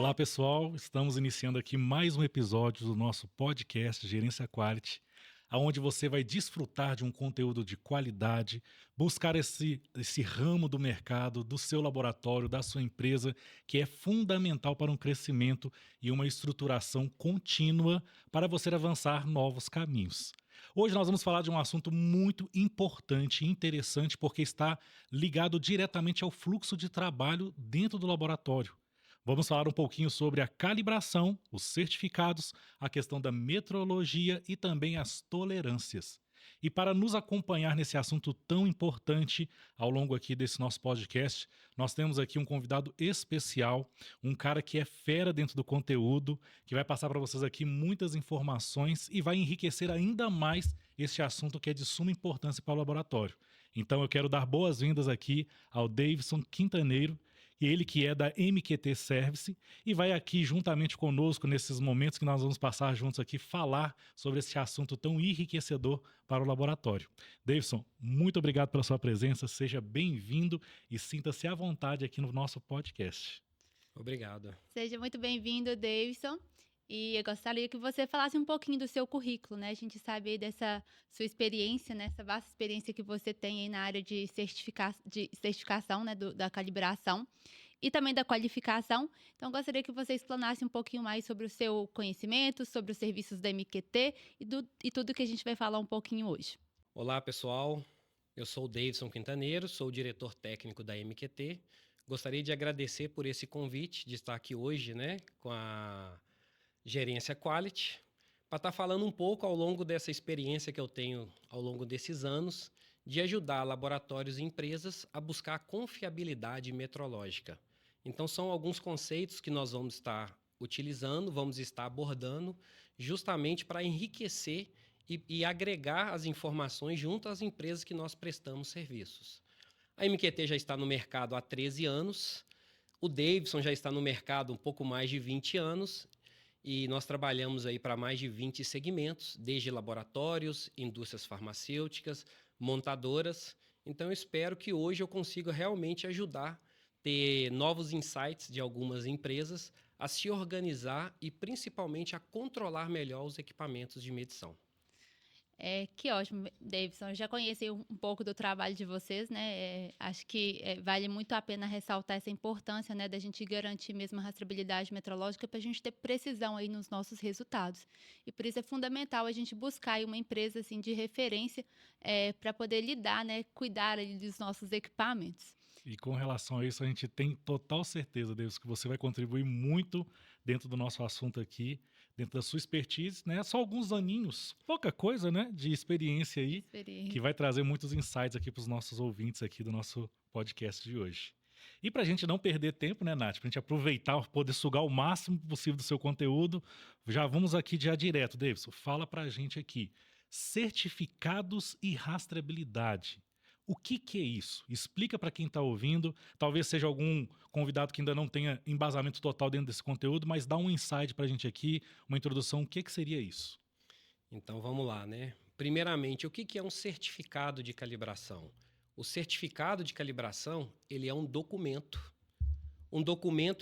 Olá pessoal, estamos iniciando aqui mais um episódio do nosso podcast Gerência Quality, onde você vai desfrutar de um conteúdo de qualidade, buscar esse ramo do mercado, do seu laboratório, da sua empresa, que é fundamental para um crescimento e uma estruturação contínua para você avançar novos caminhos. Hoje nós vamos falar de um assunto muito importante e interessante porque está ligado diretamente ao fluxo de trabalho dentro do laboratório. Vamos falar um pouquinho sobre a calibração, os certificados, a questão da metrologia e também as tolerâncias. E para nos acompanhar nesse assunto tão importante ao longo aqui desse nosso podcast, nós temos aqui um convidado especial, um cara que é fera dentro do conteúdo, que vai passar para vocês aqui muitas informações e vai enriquecer ainda mais este assunto que é de suma importância para o laboratório. Então eu quero dar boas-vindas aqui ao Davidson Quintaneiro, ele que é da MQT Service e vai aqui juntamente conosco nesses momentos que nós vamos passar juntos aqui falar sobre esse assunto tão enriquecedor para o laboratório. Davidson, muito obrigado pela sua presença, seja bem-vindo e sinta-se à vontade aqui no nosso podcast. Obrigado. Seja muito bem-vindo, Davidson. E eu gostaria que você falasse um pouquinho do seu currículo, né? A gente sabe aí dessa sua experiência, né? Essa vasta experiência que você tem aí na área de certificação, né? Da calibração e também da qualificação. Então, eu gostaria que você explanasse um pouquinho mais sobre o seu conhecimento, sobre os serviços da MQT e tudo que a gente vai falar um pouquinho hoje. Olá, pessoal. Eu sou o Davidson Quintaneiro, sou o diretor técnico da MQT. Gostaria de agradecer por esse convite de estar aqui hoje, né? Com a Gerência Quality, para estar falando um pouco ao longo dessa experiência que eu tenho ao longo desses anos, de ajudar laboratórios e empresas a buscar a confiabilidade metrológica. Então, são alguns conceitos que nós vamos estar utilizando, vamos estar abordando, justamente para enriquecer e agregar as informações junto às empresas que nós prestamos serviços. A MQT já está no mercado há 13 anos, o Davidson já está no mercado um pouco mais de 20 anos, e nós trabalhamos aí para mais de 20 segmentos, desde laboratórios, indústrias farmacêuticas, montadoras. Então, eu espero que hoje eu consiga realmente ajudar, ter novos insights de algumas empresas a se organizar e, principalmente, a controlar melhor os equipamentos de medição. Que ótimo, Davidson. Eu já conheci um pouco do trabalho de vocês, né? Acho que vale muito a pena ressaltar essa importância, né, da gente garantir mesmo a rastreabilidade metrológica para a gente ter precisão aí nos nossos resultados. E por isso é fundamental a gente buscar aí uma empresa assim, de referência para poder lidar, né, cuidar ali dos nossos equipamentos. E com relação a isso, a gente tem total certeza, Deus, que você vai contribuir muito dentro do nosso assunto aqui, dentro da sua expertise, né? Só alguns aninhos, pouca coisa, né? De experiência aí, que vai trazer muitos insights aqui para os nossos ouvintes aqui do nosso podcast de hoje. E para a gente não perder tempo, né, Nath? Para a gente aproveitar, poder sugar o máximo possível do seu conteúdo, já vamos aqui já direto, Davidson. Fala para a gente aqui, certificados e rastreabilidade. O que é isso? Explica para quem está ouvindo. Talvez seja algum convidado que ainda não tenha embasamento total dentro desse conteúdo, mas dá um insight para a gente aqui, uma introdução. O que seria isso? Então, vamos lá, né? Primeiramente, o que é um certificado de calibração? O certificado de calibração, ele é um documento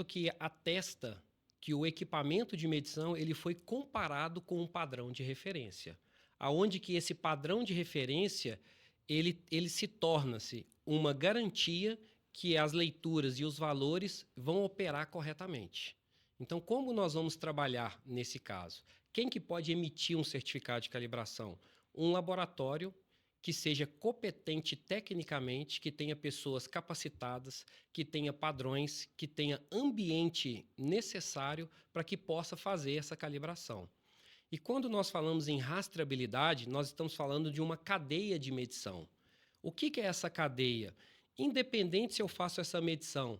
que atesta que o equipamento de medição ele foi comparado com um padrão de referência, aonde que esse padrão de referência ele se torna-se uma garantia que as leituras e os valores vão operar corretamente. Então, como nós vamos trabalhar nesse caso? Quem que pode emitir um certificado de calibração? Um laboratório que seja competente tecnicamente, que tenha pessoas capacitadas, que tenha padrões, que tenha ambiente necessário para que possa fazer essa calibração. E quando nós falamos em rastreabilidade, nós estamos falando de uma cadeia de medição. O que é essa cadeia? Independente se eu faço essa medição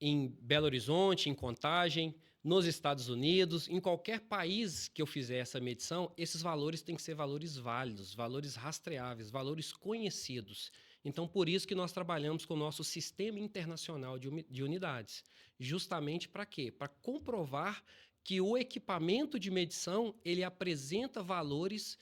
em Belo Horizonte, em Contagem, nos Estados Unidos, em qualquer país que eu fizer essa medição, esses valores têm que ser valores válidos, valores rastreáveis, valores conhecidos. Então, por isso que nós trabalhamos com o nosso Sistema Internacional de Unidades. Justamente para quê? Para comprovar que o equipamento de medição ele apresenta valores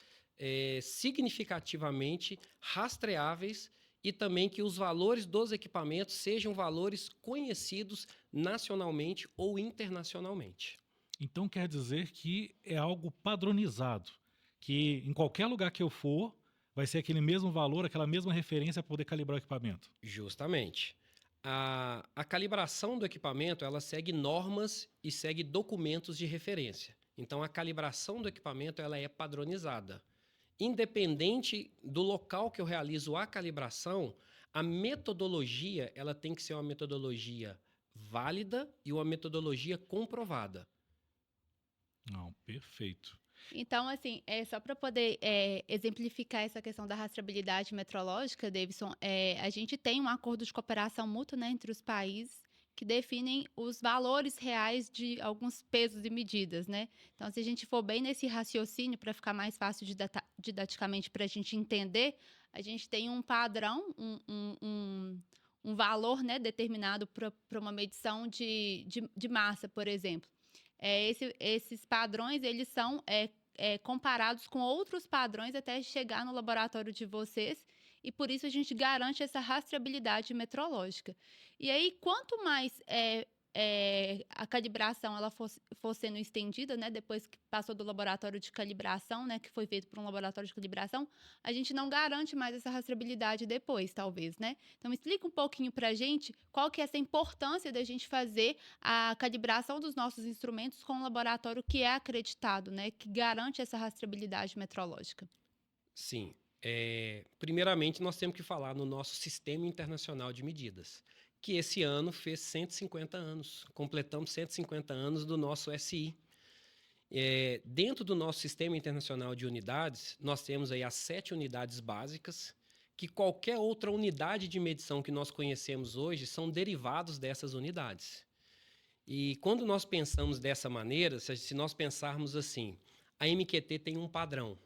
significativamente rastreáveis e também que os valores dos equipamentos sejam valores conhecidos nacionalmente ou internacionalmente. Então quer dizer que é algo padronizado, que em qualquer lugar que eu for, vai ser aquele mesmo valor, aquela mesma referência para poder calibrar o equipamento. Justamente. A calibração do equipamento, ela segue normas e segue documentos de referência. Então, a calibração do equipamento, ela é padronizada. Independente do local que eu realizo a calibração, a metodologia, ela tem que ser uma metodologia válida e uma metodologia comprovada. Não, perfeito. Então, assim, só para poder exemplificar essa questão da rastreabilidade metrológica, Davidson, a gente tem um acordo de cooperação mútua, né, entre os países que definem os valores reais de alguns pesos e medidas, né? Então, se a gente for bem nesse raciocínio, para ficar mais fácil didaticamente para a gente entender, a gente tem um padrão, um valor, né, determinado para uma medição de massa, por exemplo. Esses padrões, eles são comparados com outros padrões até chegar no laboratório de vocês, e por isso a gente garante essa rastreabilidade metrológica. E aí, quanto mais a calibração ela for sendo estendida, né, depois que passou do laboratório de calibração, né, que foi feito por um laboratório de calibração, a gente não garante mais essa rastreabilidade depois, talvez, né? Então, explica um pouquinho para a gente qual que é essa importância da gente fazer a calibração dos nossos instrumentos com um laboratório que é acreditado, né, que garante essa rastreabilidade metrológica. Sim. Primeiramente, nós temos que falar no nosso Sistema Internacional de Medidas, que esse ano fez 150 anos. Completamos 150 anos do nosso SI. Dentro do nosso Sistema Internacional de Unidades, nós temos aí as 7 unidades básicas, que qualquer outra unidade de medição que nós conhecemos hoje são derivados dessas unidades. E quando nós pensamos dessa maneira, se nós pensarmos assim, a MQT tem um padrão.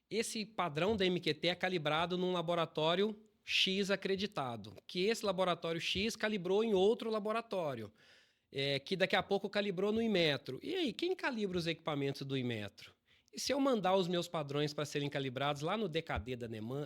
Esse padrão da MQT é calibrado num laboratório X acreditado, que esse laboratório X calibrou em outro laboratório, que daqui a pouco calibrou no Inmetro. E aí, quem calibra os equipamentos do Inmetro? E se eu mandar os meus padrões para serem calibrados lá no DKD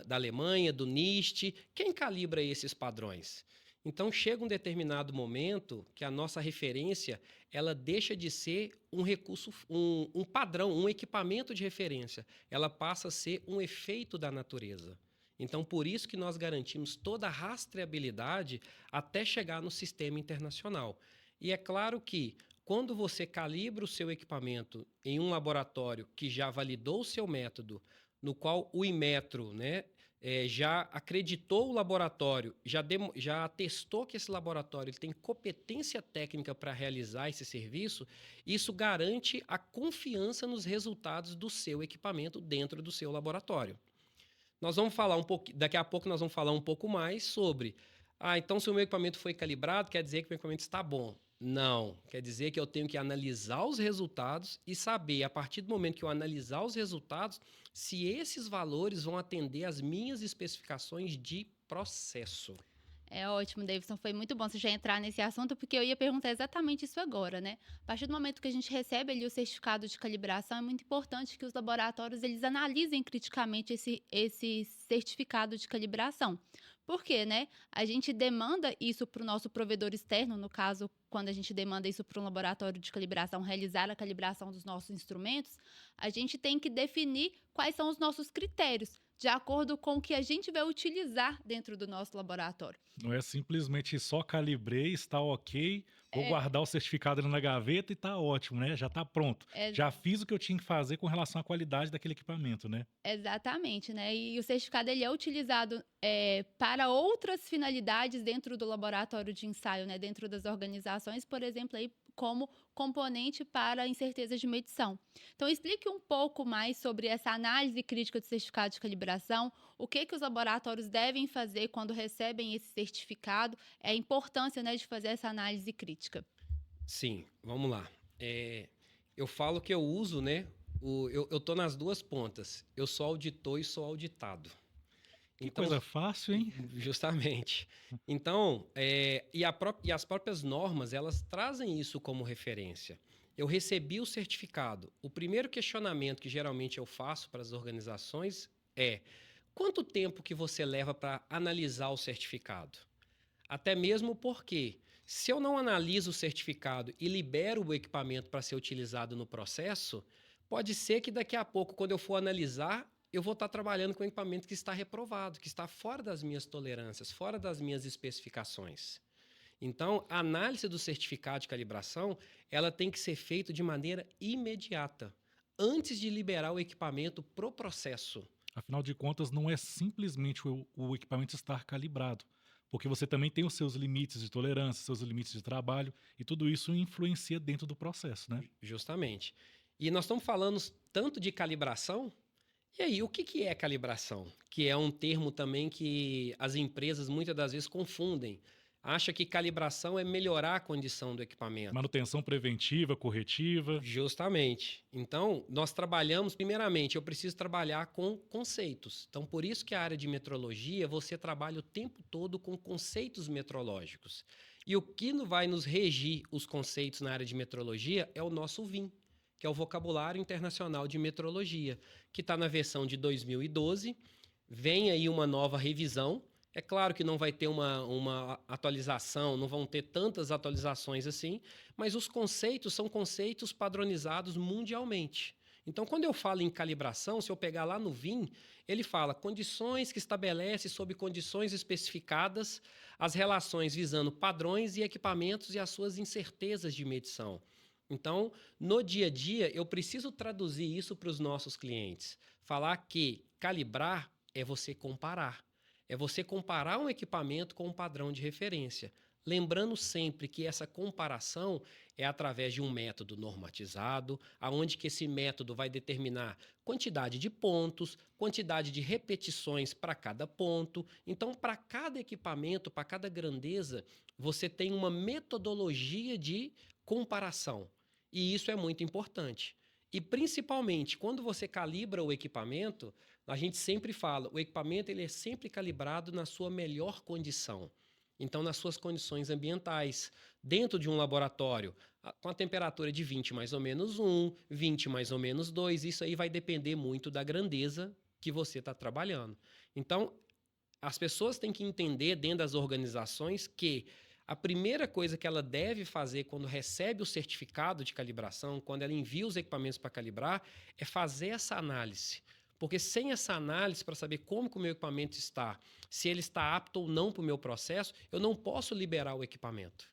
da Alemanha, do NIST, quem calibra esses padrões? Então, chega um determinado momento que a nossa referência ela deixa de ser um recurso, um padrão, um equipamento de referência. Ela passa a ser um efeito da natureza. Então, por isso que nós garantimos toda a rastreabilidade até chegar no sistema internacional. E é claro que, quando você calibra o seu equipamento em um laboratório que já validou o seu método, no qual o Inmetro, né, já acreditou o laboratório, já atestou que esse laboratório tem competência técnica para realizar esse serviço, isso garante a confiança nos resultados do seu equipamento dentro do seu laboratório. Nós vamos falar daqui a pouco nós vamos falar um pouco mais sobre, então se o meu equipamento foi calibrado, quer dizer que o meu equipamento está bom. Não, quer dizer que eu tenho que analisar os resultados e saber, a partir do momento que eu analisar os resultados, se esses valores vão atender às minhas especificações de processo. É ótimo, Davidson. Foi muito bom você já entrar nesse assunto, porque eu ia perguntar exatamente isso agora, né? A partir do momento que a gente recebe ali o certificado de calibração, é muito importante que os laboratórios eles analisem criticamente esse certificado de calibração. Por quê, né? A gente demanda isso para o nosso provedor externo, no caso, quando a gente demanda isso para um laboratório de calibração realizar a calibração dos nossos instrumentos, a gente tem que definir quais são os nossos critérios, de acordo com o que a gente vai utilizar dentro do nosso laboratório. Não é simplesmente só calibrei, está ok, vou guardar o certificado ali na gaveta e está ótimo, né? Já está pronto. Já fiz o que eu tinha que fazer com relação à qualidade daquele equipamento, né? Exatamente, né? E o certificado ele é utilizado para outras finalidades dentro do laboratório de ensaio, né? Dentro das organizações, por exemplo, aí como componente para incerteza de medição. Então, explique um pouco mais sobre essa análise crítica do certificado de calibração, o que os laboratórios devem fazer quando recebem esse certificado, a importância, né, de fazer essa análise crítica. Sim, vamos lá. Eu falo que eu uso, né? Eu estou nas duas pontas. Eu sou auditor e sou auditado. Que coisa fácil, hein? Justamente. Então, e as próprias normas, elas trazem isso como referência. Eu recebi o certificado. O primeiro questionamento que geralmente eu faço para as organizações é Quanto tempo que você leva para analisar o certificado? Até mesmo porque, se eu não analiso o certificado e libero o equipamento para ser utilizado no processo, pode ser que daqui a pouco, quando eu for analisar, eu vou estar trabalhando com equipamento que está reprovado, que está fora das minhas tolerâncias, fora das minhas especificações. Então, a análise do certificado de calibração, ela tem que ser feita de maneira imediata, antes de liberar o equipamento para o processo. Afinal de contas, não é simplesmente o equipamento estar calibrado, porque você também tem os seus limites de tolerância, seus limites de trabalho, e tudo isso influencia dentro do processo, né? Justamente. E nós estamos falando tanto de calibração. E aí, o que é calibração? Que é um termo também que as empresas muitas das vezes confundem. Acha que calibração é melhorar a condição do equipamento. Manutenção preventiva, corretiva. Justamente. Então, nós trabalhamos, primeiramente, eu preciso trabalhar com conceitos. Então, por isso que a área de metrologia, você trabalha o tempo todo com conceitos metrológicos. E o que vai nos regir os conceitos na área de metrologia é o nosso VIM, que é o Vocabulário Internacional de Metrologia, que está na versão de 2012. Vem aí uma nova revisão. É claro que não vai ter uma atualização, não vão ter tantas atualizações assim, mas os conceitos são conceitos padronizados mundialmente. Então, quando eu falo em calibração, se eu pegar lá no VIM, ele fala condições que estabelece sob condições especificadas as relações visando padrões e equipamentos e as suas incertezas de medição. Então, no dia a dia, eu preciso traduzir isso para os nossos clientes. Falar que calibrar é você comparar. É você comparar um equipamento com um padrão de referência. Lembrando sempre que essa comparação é através de um método normatizado, aonde que esse método vai determinar quantidade de pontos, quantidade de repetições para cada ponto. Então, para cada equipamento, para cada grandeza, você tem uma metodologia de comparação. E isso é muito importante. E principalmente, quando você calibra o equipamento, a gente sempre fala, o equipamento ele é sempre calibrado na sua melhor condição. Então, nas suas condições ambientais, dentro de um laboratório, com a temperatura de 20 mais ou menos 1, 20 mais ou menos 2, isso aí vai depender muito da grandeza que você está trabalhando. Então, as pessoas têm que entender dentro das organizações que a primeira coisa que ela deve fazer quando recebe o certificado de calibração, quando ela envia os equipamentos para calibrar, é fazer essa análise. Porque sem essa análise para saber como que o meu equipamento está, se ele está apto ou não para o meu processo, eu não posso liberar o equipamento.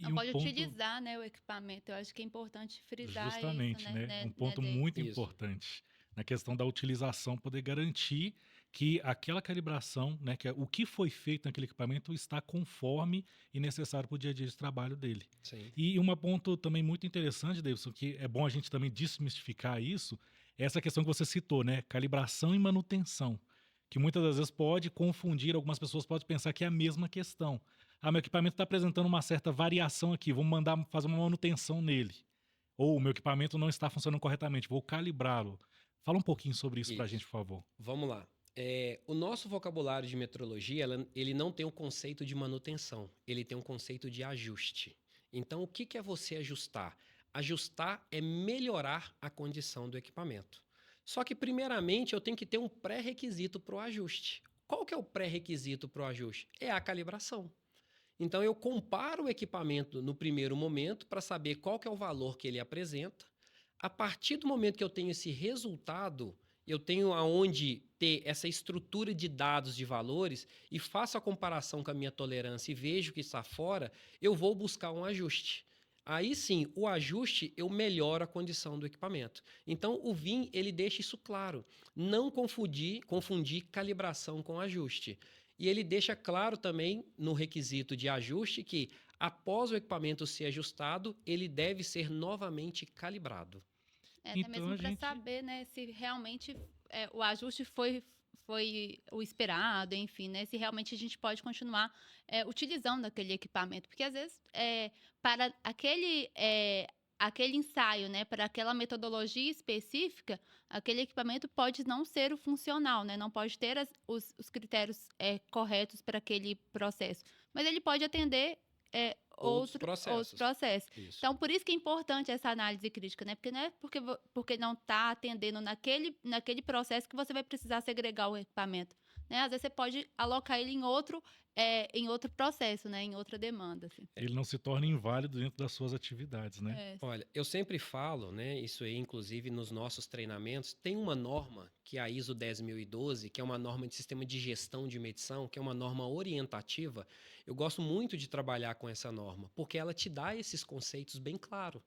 Não Um pode ponto, utilizar, né, o equipamento. Eu acho que é importante frisar isso, justamente, né? Um ponto Dave? muito Isso. importante na questão da utilização, poder garantir que aquela calibração, né, que é o que foi feito naquele equipamento está conforme e necessário para o dia a dia de trabalho dele. Sim. E um ponto também muito interessante, Davidson, que é bom a gente também desmistificar isso, é essa questão que você citou, né? Calibração e manutenção, que muitas das vezes pode confundir, algumas pessoas podem pensar que é a mesma questão. Ah, meu equipamento está apresentando uma certa variação aqui, vou mandar fazer uma manutenção nele. Ou o meu equipamento não está funcionando corretamente, vou calibrá-lo. Fala um pouquinho sobre isso para a Isso. gente, por favor. Vamos lá. O nosso vocabulário de metrologia, ele não tem o conceito de manutenção, ele tem um conceito de ajuste. Então, o que é você ajustar? Ajustar é melhorar a condição do equipamento. Só que, primeiramente, eu tenho que ter um pré-requisito para o ajuste. Qual que é o pré-requisito para o ajuste? É a calibração. Então, eu comparo o equipamento no primeiro momento para saber qual que é o valor que ele apresenta. A partir do momento que eu tenho esse resultado, eu tenho aonde ter essa estrutura de dados de valores e faço a comparação com a minha tolerância e vejo que está fora, eu vou buscar um ajuste. Aí sim, o ajuste eu melhoro a condição do equipamento. Então, o VIM ele deixa isso claro. Não confundir calibração com ajuste. E ele deixa claro também no requisito de ajuste que, após o equipamento ser ajustado, ele deve ser novamente calibrado. Até Então, mesmo a para gente- saber, né, se realmente o ajuste foi o esperado, enfim, né? Se realmente a gente pode continuar utilizando aquele equipamento. Porque às vezes, para aquele ensaio, né, para aquela metodologia específica, aquele equipamento pode não ser o funcional, né? Não pode ter os critérios corretos para aquele processo. Mas ele pode atender outros outros processos. processos. Isso. Então, por isso que é importante essa análise crítica, né? Porque não é porque não está atendendo naquele processo que você vai precisar segregar o equipamento, né? Às vezes você pode alocar ele em outro processo, né? Em outra demanda, assim. Ele não se torna inválido dentro das suas atividades, né? É, Olha, eu sempre falo, né, isso aí, inclusive nos nossos treinamentos, tem uma norma que é a ISO 10012, que é uma norma de sistema de gestão de medição, que é uma norma orientativa. Eu gosto muito de trabalhar com essa norma, porque ela te dá esses conceitos bem claros.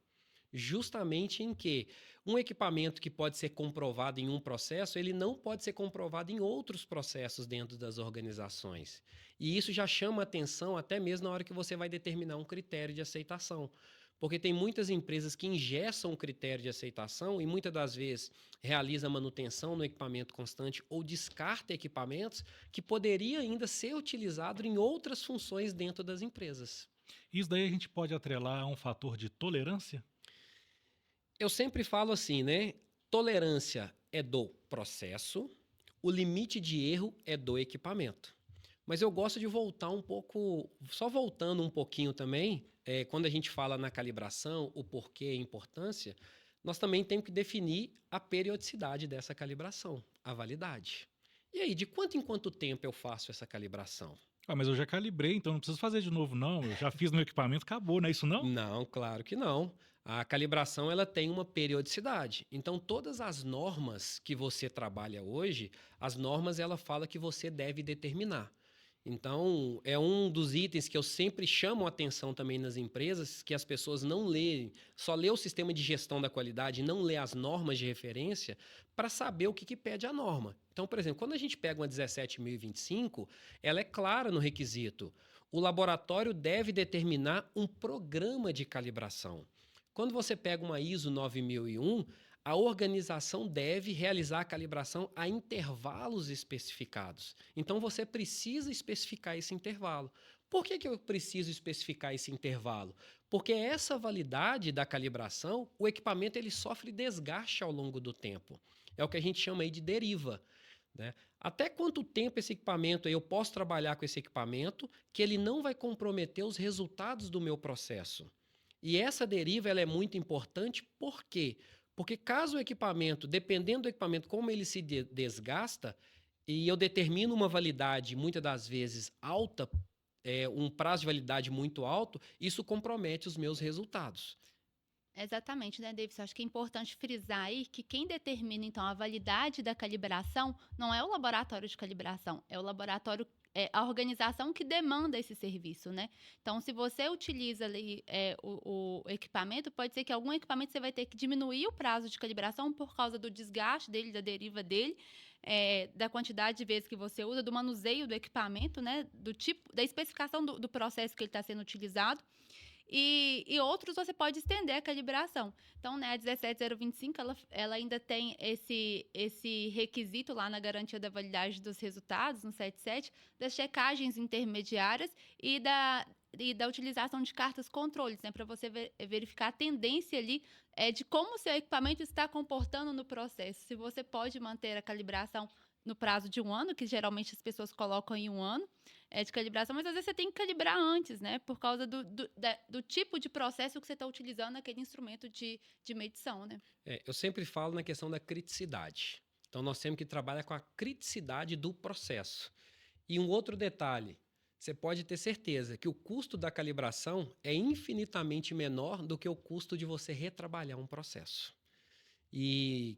Justamente em que um equipamento que pode ser comprovado em um processo, ele não pode ser comprovado em outros processos dentro das organizações. E isso já chama atenção até mesmo na hora que você vai determinar um critério de aceitação. Porque tem muitas empresas que engessam o critério de aceitação e muitas das vezes realiza manutenção no equipamento constante ou descarta equipamentos que poderia ainda ser utilizado em outras funções dentro das empresas. Isso daí a gente pode atrelar a um fator de tolerância? Eu sempre falo assim, né? Tolerância é do processo, o limite de erro é do equipamento. Mas eu gosto de voltar um pouco, só voltando um pouquinho também, quando a gente fala na calibração, o porquê e a importância, nós também temos que definir a periodicidade dessa calibração, a validade. E aí, de quanto em quanto tempo eu faço essa calibração? Ah, mas eu já calibrei, então não preciso fazer de novo, não. Eu já fiz no equipamento, acabou, não é isso não? Não, claro que não. A calibração ela tem uma periodicidade. Então, todas as normas que você trabalha hoje, as normas ela fala que você deve determinar. Então, é um dos itens que eu sempre chamo a atenção também nas empresas, que as pessoas não leem, só lê o sistema de gestão da qualidade, não lê as normas de referência para saber o que pede a norma. Então, por exemplo, quando a gente pega uma 17025, ela é clara no requisito. O laboratório deve determinar um programa de calibração. Quando você pega uma ISO 9001, a organização deve realizar a calibração a intervalos especificados. Então, você precisa especificar esse intervalo. Por que eu preciso especificar esse intervalo? Porque essa validade da calibração, o equipamento ele sofre desgaste ao longo do tempo. É o que a gente chama aí de deriva. Né? Até quanto tempo esse equipamento, eu posso trabalhar com esse equipamento que ele não vai comprometer os resultados do meu processo? E essa deriva ela é muito importante, por quê? Porque caso o equipamento, dependendo do equipamento, como ele se desgasta, e eu determino uma validade, muitas das vezes, alta, um prazo de validade muito alto, isso compromete os meus resultados. exatamente, né, Davis? Acho que é importante frisar aí que quem determina, então, a validade da calibração não é o laboratório de calibração, é o laboratório, a organização que demanda esse serviço, né? Então, se você utiliza ali o equipamento, pode ser que algum equipamento você vai ter que diminuir o prazo de calibração por causa do desgaste dele, da deriva dele, da quantidade de vezes que você usa, do manuseio do equipamento, né? Do tipo, da especificação do processo que ele está sendo utilizado. E outros você pode estender a calibração. Então, né, a 17025, ela ainda tem esse requisito lá na garantia da validade dos resultados, no 77, das checagens intermediárias e da utilização de cartas controles, né, para você verificar a tendência ali de como o seu equipamento está comportando no processo. Se você pode manter a calibração no prazo de 1 ano, que geralmente as pessoas colocam em 1 ano de calibração, mas às vezes você tem que calibrar antes, né? Por causa do tipo de processo que você está utilizando naquele instrumento de medição, né? Eu sempre falo na questão da criticidade. Então, nós temos que trabalhar com a criticidade do processo. E um outro detalhe, você pode ter certeza que o custo da calibração é infinitamente menor do que o custo de você retrabalhar um processo. E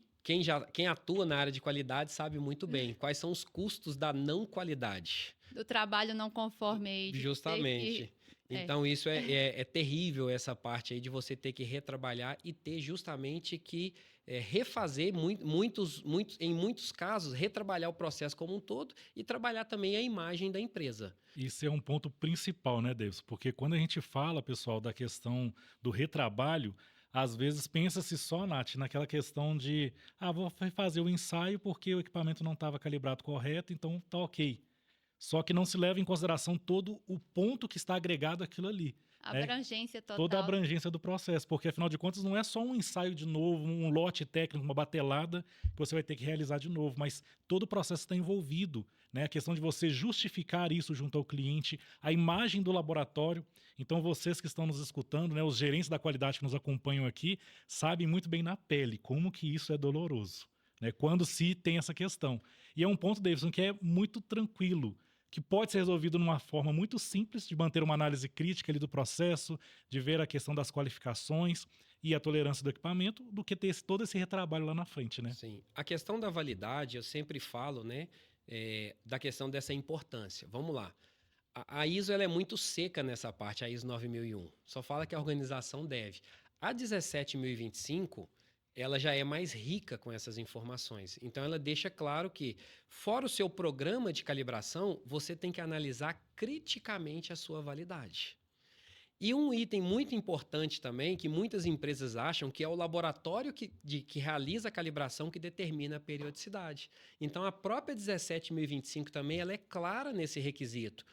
quem atua na área de qualidade sabe muito bem quais são os custos da não qualidade. Do trabalho não conforme aí. Justamente. Então, isso é terrível, essa parte aí de você ter que retrabalhar e ter justamente que refazer, em muitos casos, retrabalhar o processo como um todo e trabalhar também a imagem da empresa. Isso é um ponto principal, né, Davis? Porque quando a gente fala, pessoal, da questão do retrabalho, às vezes pensa-se só, Nath, naquela questão de vou fazer o ensaio porque o equipamento não estava calibrado correto, então tá ok. Só que não se leva em consideração todo o ponto que está agregado àquilo ali. A né? abrangência Toda a total. abrangência do processo, porque afinal de contas não é só um ensaio de novo, um lote técnico, uma batelada que você vai ter que realizar de novo, mas todo o processo está envolvido, né? A questão de você justificar isso junto ao cliente, a imagem do laboratório. Então vocês que estão nos escutando, né, os gerentes da qualidade que nos acompanham aqui, sabem muito bem na pele como que isso é doloroso, né? Quando se tem essa questão. E é um ponto, Davidson, que é muito tranquilo, que pode ser resolvido numa forma muito simples de manter uma análise crítica ali do processo, de ver a questão das qualificações e a tolerância do equipamento, do que ter todo esse retrabalho lá na frente, né? Sim. A questão da validade, eu sempre falo, né, da questão dessa importância. Vamos lá. A ISO ela é muito seca nessa parte, a ISO 9001. Só fala que a organização deve. A 17025, ela já é mais rica com essas informações. Então, ela deixa claro que, fora o seu programa de calibração, você tem que analisar criticamente a sua validade. E um item muito importante também, que muitas empresas acham que é o laboratório que realiza a calibração que determina a periodicidade. Então, a própria 17025 também ela é clara nesse requisito.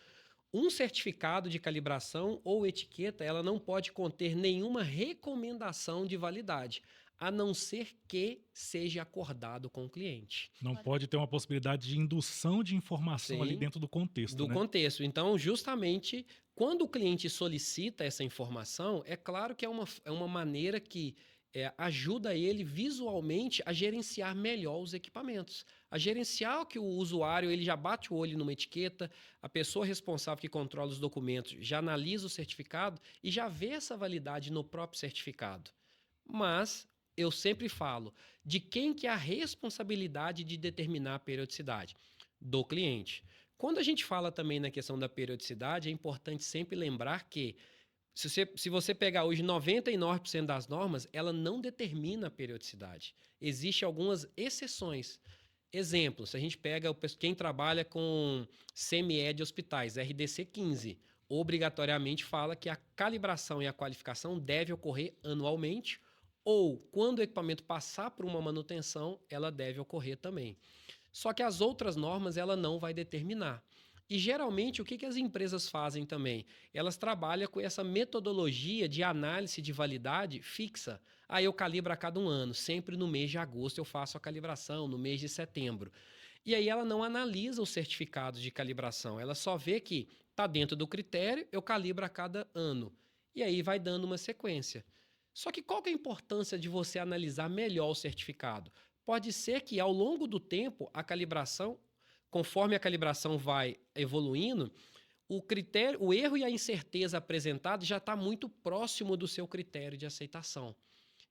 Um certificado de calibração ou etiqueta, ela não pode conter nenhuma recomendação de validade, a não ser que seja acordado com o cliente. Não pode ter uma possibilidade de indução de informação ali Sim, dentro do contexto, do né? contexto. Então, justamente, quando o cliente solicita essa informação, é claro que é uma maneira que ajuda ele visualmente a gerenciar melhor os equipamentos. A gerenciar que o usuário ele já bate o olho numa etiqueta, a pessoa responsável que controla os documentos já analisa o certificado e já vê essa validade no próprio certificado. Mas eu sempre falo de quem que é a responsabilidade de determinar a periodicidade? Do cliente. Quando a gente fala também na questão da periodicidade, é importante sempre lembrar que se você pegar hoje 99% das normas, ela não determina a periodicidade. Existem algumas exceções. Exemplo, se a gente pega quem trabalha com CME de hospitais, RDC 15, obrigatoriamente fala que a calibração e a qualificação deve ocorrer anualmente ou, quando o equipamento passar por uma manutenção, ela deve ocorrer também. Só que as outras normas ela não vai determinar. E geralmente o que as empresas fazem também? Elas trabalham com essa metodologia de análise de validade fixa. Aí eu calibro a cada um ano, sempre no mês de agosto eu faço a calibração, no mês de setembro. E aí ela não analisa os certificados de calibração, ela só vê que está dentro do critério, eu calibro a cada ano. E aí vai dando uma sequência. Só que qual que é a importância de você analisar melhor o certificado? Pode ser que ao longo do tempo a calibração, conforme a calibração vai evoluindo, o erro e a incerteza apresentados já está muito próximo do seu critério de aceitação.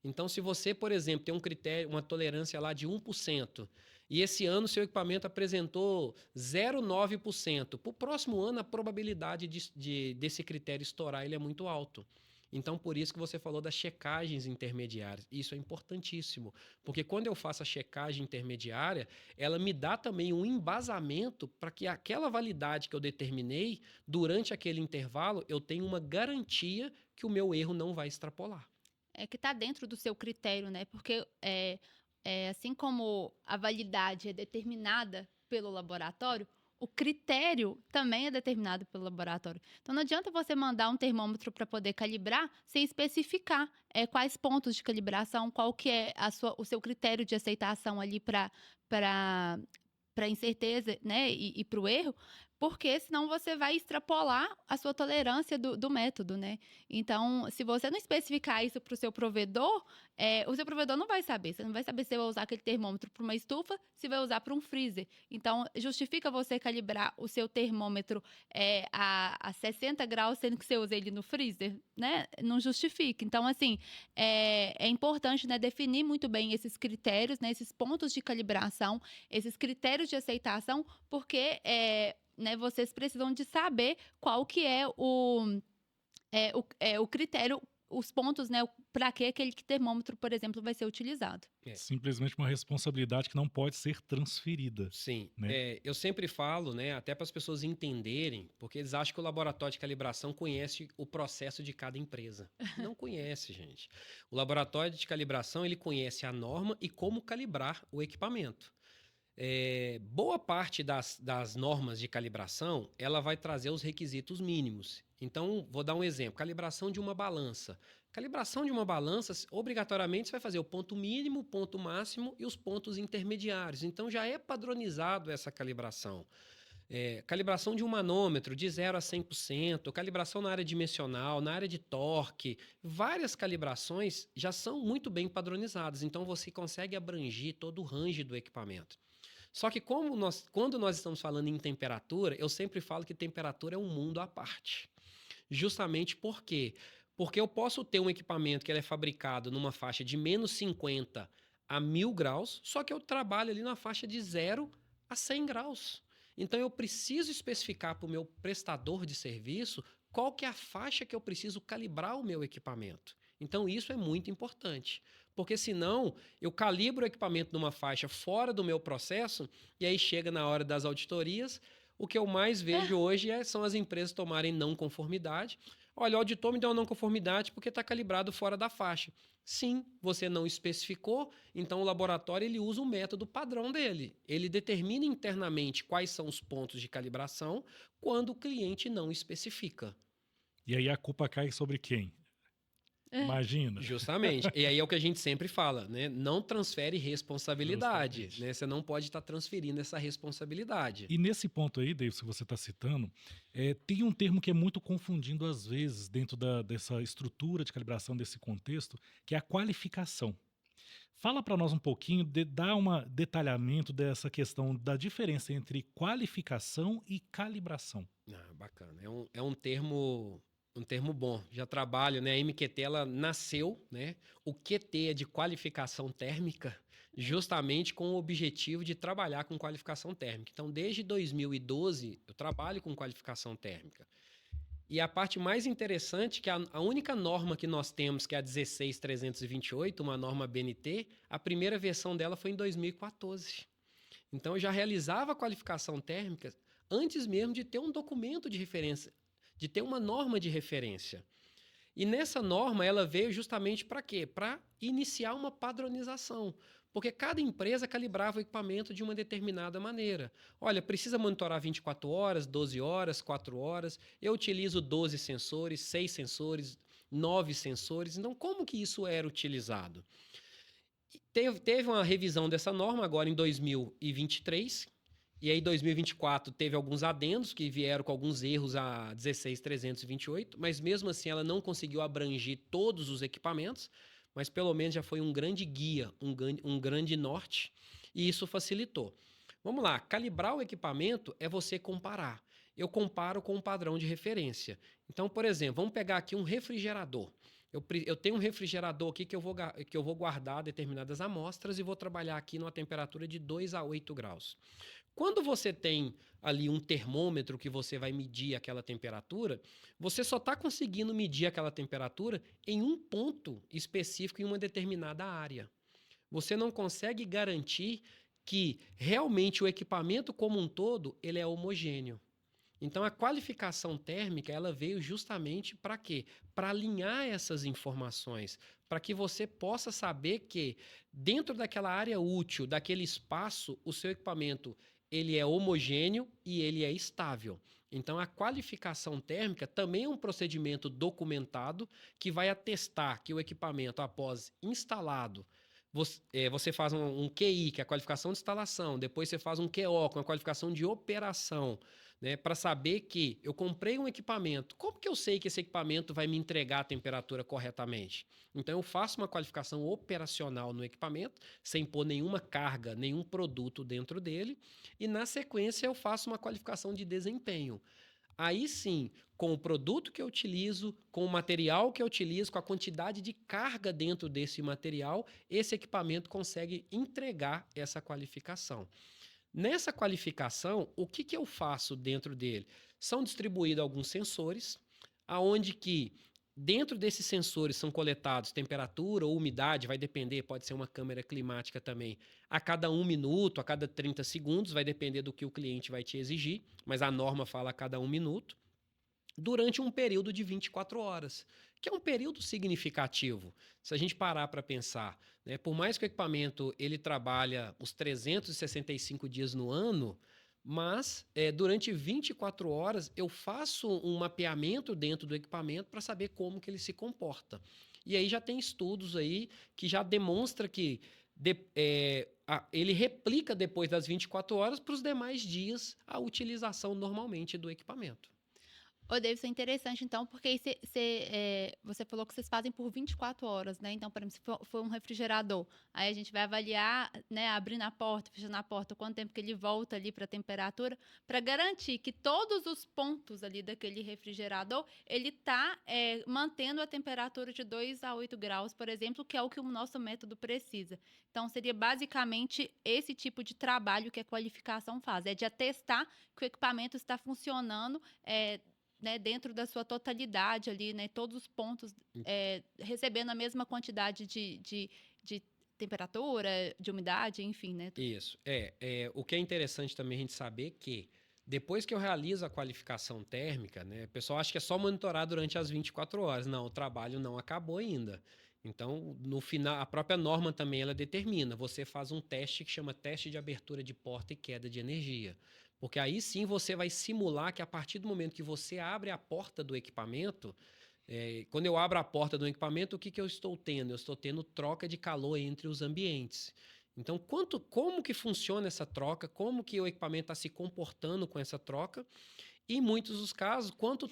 Então, se você, por exemplo, tem um critério, uma tolerância lá de 1%, e esse ano seu equipamento apresentou 0,9%, para o próximo ano a probabilidade desse critério estourar ele é muito alto. Então, por isso que você falou das checagens intermediárias. Isso é importantíssimo, porque quando eu faço a checagem intermediária, ela me dá também um embasamento para que aquela validade que eu determinei, durante aquele intervalo, eu tenha uma garantia que o meu erro não vai extrapolar. É que está dentro do seu critério, né? Porque assim como a validade é determinada pelo laboratório, o critério também é determinado pelo laboratório. Então, não adianta você mandar um termômetro para poder calibrar sem especificar quais pontos de calibração, qual que é o seu critério de aceitação ali para incerteza, né, e para o erro, porque senão você vai extrapolar a sua tolerância do método, né? Então, se você não especificar isso para o seu provedor não vai saber. Você não vai saber se vai usar aquele termômetro para uma estufa, se vai usar para um freezer. Então, justifica você calibrar o seu termômetro a 60 graus, sendo que você usa ele no freezer, né? Não justifica. Então, assim, é importante, né, definir muito bem esses critérios, né, esses pontos de calibração, esses critérios de aceitação, porque né, vocês precisam de saber qual que é o critério, os pontos, né, para que aquele termômetro, por exemplo, vai ser utilizado. Simplesmente uma responsabilidade que não pode ser transferida. Sim, Né? eu sempre falo, né, até para as pessoas entenderem, porque eles acham que o laboratório de calibração conhece o processo de cada empresa. Não conhece, gente. O laboratório de calibração, ele conhece a norma e como calibrar o equipamento. Boa parte das normas de calibração, ela vai trazer os requisitos mínimos. Então, vou dar um exemplo. Calibração de uma balança. Calibração de uma balança, obrigatoriamente, você vai fazer o ponto mínimo, o ponto máximo e os pontos intermediários. Então, já é padronizado essa calibração. Calibração de um manômetro de 0 a 100%, calibração na área dimensional, na área de torque, várias calibrações já são muito bem padronizadas. Então, você consegue abranger todo o range do equipamento. Só que quando nós estamos falando em temperatura, eu sempre falo que temperatura é um mundo à parte. Justamente por quê? Porque eu posso ter um equipamento que ele é fabricado numa faixa de menos 50 a 1000 graus, só que eu trabalho ali na faixa de 0 a 100 graus. Então eu preciso especificar para o meu prestador de serviço qual que é a faixa que eu preciso calibrar o meu equipamento. Então isso é muito importante, porque senão eu calibro o equipamento numa faixa fora do meu processo e aí chega na hora das auditorias, o que eu mais vejo hoje são as empresas tomarem não conformidade. Olha, o auditor me deu uma não conformidade porque está calibrado fora da faixa. Sim, você não especificou, então o laboratório ele usa o método padrão dele. Ele determina internamente quais são os pontos de calibração quando o cliente não especifica. E aí a culpa cai sobre quem? Imagina. Justamente. E aí é o que a gente sempre fala, né? Não transfere responsabilidade, Justamente. né? Você não pode estar transferindo essa responsabilidade. E nesse ponto aí, David, que você está citando, tem um termo que é muito confundido às vezes dentro dessa estrutura de calibração, desse contexto, que é a qualificação. Fala para nós um pouquinho, dá um detalhamento dessa questão da diferença entre qualificação e calibração. Bacana. É um termo bom. Já trabalho, né? A MQT ela nasceu, né? O QT é de qualificação térmica, justamente com o objetivo de trabalhar com qualificação térmica. Então, desde 2012, eu trabalho com qualificação térmica. E a parte mais interessante é que a única norma que nós temos, que é a 16328, uma norma BNT, a primeira versão dela foi em 2014. Então, eu já realizava a qualificação térmica antes mesmo de ter um documento de referência, de ter uma norma de referência. E nessa norma, ela veio justamente para quê? Para iniciar uma padronização. Porque cada empresa calibrava o equipamento de uma determinada maneira. Olha, precisa monitorar 24 horas, 12 horas, 4 horas. Eu utilizo 12 sensores, 6 sensores, 9 sensores. Então, como que isso era utilizado? Teve uma revisão dessa norma agora em 2023. E aí, em 2024, teve alguns adendos que vieram com alguns erros a 16328, mas mesmo assim ela não conseguiu abranger todos os equipamentos, mas pelo menos já foi um grande guia, um grande norte, e isso facilitou. Vamos lá, calibrar o equipamento é você comparar. Eu comparo com um padrão de referência. Então, por exemplo, vamos pegar aqui um refrigerador. Eu tenho um refrigerador aqui que eu vou guardar determinadas amostras e vou trabalhar aqui numa temperatura de 2 a 8 graus. Quando você tem ali um termômetro que você vai medir aquela temperatura, você só está conseguindo medir aquela temperatura em um ponto específico em uma determinada área. Você não consegue garantir que realmente o equipamento como um todo ele é homogêneo. Então, a qualificação térmica ela veio justamente para quê? Para alinhar essas informações, para que você possa saber que dentro daquela área útil, daquele espaço, o seu equipamento ele é homogêneo e ele é estável. Então, a qualificação térmica também é um procedimento documentado que vai atestar que o equipamento, após instalado, você faz um QI, que é a qualificação de instalação, depois você faz um QO, com a qualificação de operação, né, para saber que eu comprei um equipamento. Como que eu sei que esse equipamento vai me entregar a temperatura corretamente? Então, eu faço uma qualificação operacional no equipamento, sem pôr nenhuma carga, nenhum produto dentro dele, e na sequência eu faço uma qualificação de desempenho. Aí sim, com o produto que eu utilizo, com o material que eu utilizo, com a quantidade de carga dentro desse material, esse equipamento consegue entregar essa qualificação. Nessa qualificação, o que eu faço dentro dele? São distribuídos alguns sensores, aonde que dentro desses sensores são coletados temperatura ou umidade, vai depender, pode ser uma câmera climática também, a cada 1 minuto, a cada 30 segundos, vai depender do que o cliente vai te exigir, mas a norma fala a cada 1 minuto. durante um período de 24 horas, que é um período significativo. Se a gente parar para pensar, né, por mais que o equipamento ele trabalha os 365 dias no ano, mas durante 24 horas eu faço um mapeamento dentro do equipamento para saber como que ele se comporta. E aí já tem estudos aí que já demonstra que ele replica depois das 24 horas para os demais dias a utilização normalmente do equipamento. Ô, Davidson, interessante, então, porque aí você falou que vocês fazem por 24 horas, né? Então, por exemplo, se for um refrigerador, aí a gente vai avaliar, né, abrindo a porta, fechando a porta, quanto tempo que ele volta ali para a temperatura, para garantir que todos os pontos ali daquele refrigerador, ele está mantendo a temperatura de 2 a 8 graus, por exemplo, que é o que o nosso método precisa. Então, seria basicamente esse tipo de trabalho que a qualificação faz, é de atestar que o equipamento está funcionando, né, dentro da sua totalidade ali, né, todos os pontos recebendo a mesma quantidade de temperatura, de umidade, enfim, né? Isso. O que é interessante também a gente saber que depois que eu realizo a qualificação térmica, né, o pessoal acha que é só monitorar durante as 24 horas. Não, o trabalho não acabou ainda. Então, no final, a própria norma também ela determina. Você faz um teste que chama teste de abertura de porta e queda de energia. Porque aí sim você vai simular que a partir do momento que você abre a porta do equipamento, quando eu abro a porta do equipamento, o que eu estou tendo? Eu estou tendo troca de calor entre os ambientes. Então, como que funciona essa troca? Como que o equipamento está se comportando com essa troca? E em muitos dos casos, quanto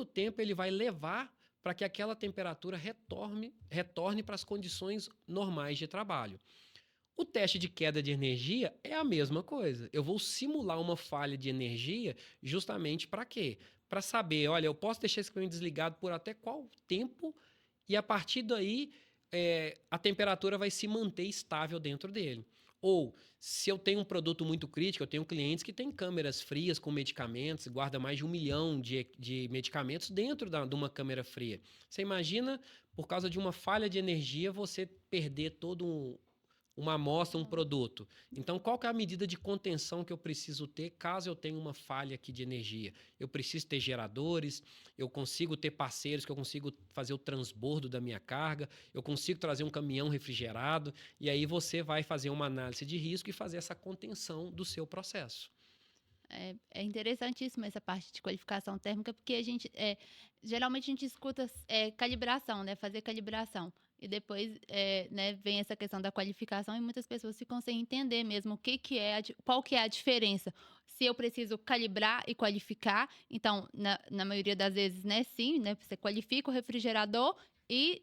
tempo ele vai levar para que aquela temperatura retorne para as condições normais de trabalho. O teste de queda de energia é a mesma coisa. Eu vou simular uma falha de energia justamente para quê? Para saber, olha, eu posso deixar esse equipamento desligado por até qual tempo e a partir daí a temperatura vai se manter estável dentro dele. Ou, se eu tenho um produto muito crítico, eu tenho clientes que têm câmeras frias com medicamentos, guarda mais de 1 milhão de medicamentos dentro de uma câmera fria. Você imagina, por causa de uma falha de energia, você perder todo uma amostra, um produto. Então, qual que é a medida de contenção que eu preciso ter caso eu tenha uma falha aqui de energia? Eu preciso ter geradores, eu consigo ter parceiros que eu consigo fazer o transbordo da minha carga, eu consigo trazer um caminhão refrigerado, e aí você vai fazer uma análise de risco e fazer essa contenção do seu processo. É interessantíssima essa parte de qualificação térmica, porque geralmente a gente escuta calibração, né? Fazer calibração. E depois né, vem essa questão da qualificação e muitas pessoas ficam sem entender mesmo qual que é a diferença. Se eu preciso calibrar e qualificar, então, na maioria das vezes, né, sim, né? Você qualifica o refrigerador e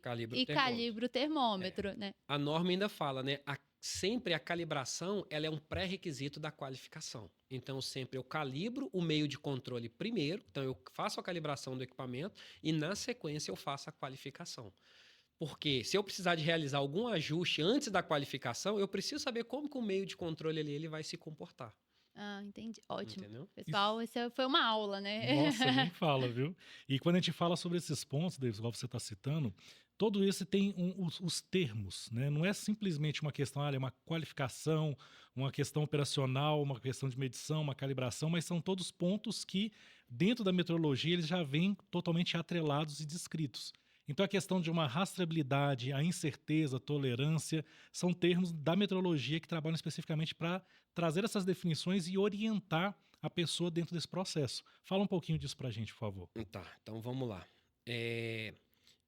calibra o termômetro, né? A norma ainda fala, né? Sempre a calibração ela é um pré-requisito da qualificação. Então, sempre eu calibro o meio de controle primeiro, então eu faço a calibração do equipamento e, na sequência, eu faço a qualificação. Porque se eu precisar de realizar algum ajuste antes da qualificação, eu preciso saber como que o meio de controle ele vai se comportar. Ah, entendi. Ótimo. Entendeu? Pessoal, essa foi uma aula, né? Nossa, nem fala, viu? E quando a gente fala sobre esses pontos, Davis, igual você está citando, todo isso tem os termos, né? Não é simplesmente uma questão, é uma qualificação, uma questão operacional, uma questão de medição, uma calibração, mas são todos pontos que, dentro da metrologia, eles já vêm totalmente atrelados e descritos. Então, a questão de uma rastreabilidade, a incerteza, a tolerância, são termos da metrologia que trabalham especificamente para trazer essas definições e orientar a pessoa dentro desse processo. Fala um pouquinho disso para a gente, por favor. Tá, então vamos lá.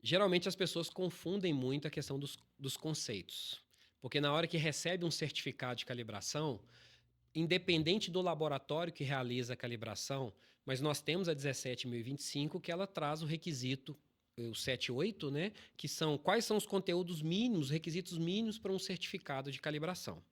Geralmente as pessoas confundem muito a questão dos conceitos. Porque na hora que recebe um certificado de calibração, independente do laboratório que realiza a calibração, mas nós temos a 17.025 que ela traz o requisito, o 78, né, que são quais são os conteúdos mínimos, requisitos mínimos para um certificado de calibração.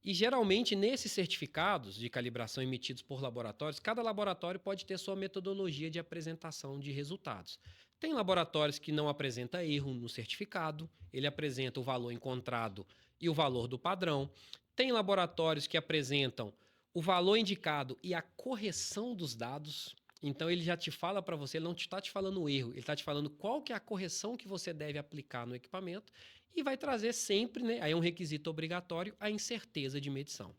E geralmente nesses certificados de calibração emitidos por laboratórios, cada laboratório pode ter sua metodologia de apresentação de resultados. Tem laboratórios que não apresentam erro no certificado, ele apresenta o valor encontrado e o valor do padrão. Tem laboratórios que apresentam o valor indicado e a correção dos dados. Então, ele já te fala para você, ele não está te falando o erro, ele está te falando qual que é a correção que você deve aplicar no equipamento e vai trazer sempre, né, aí é um requisito obrigatório, a incerteza de medição.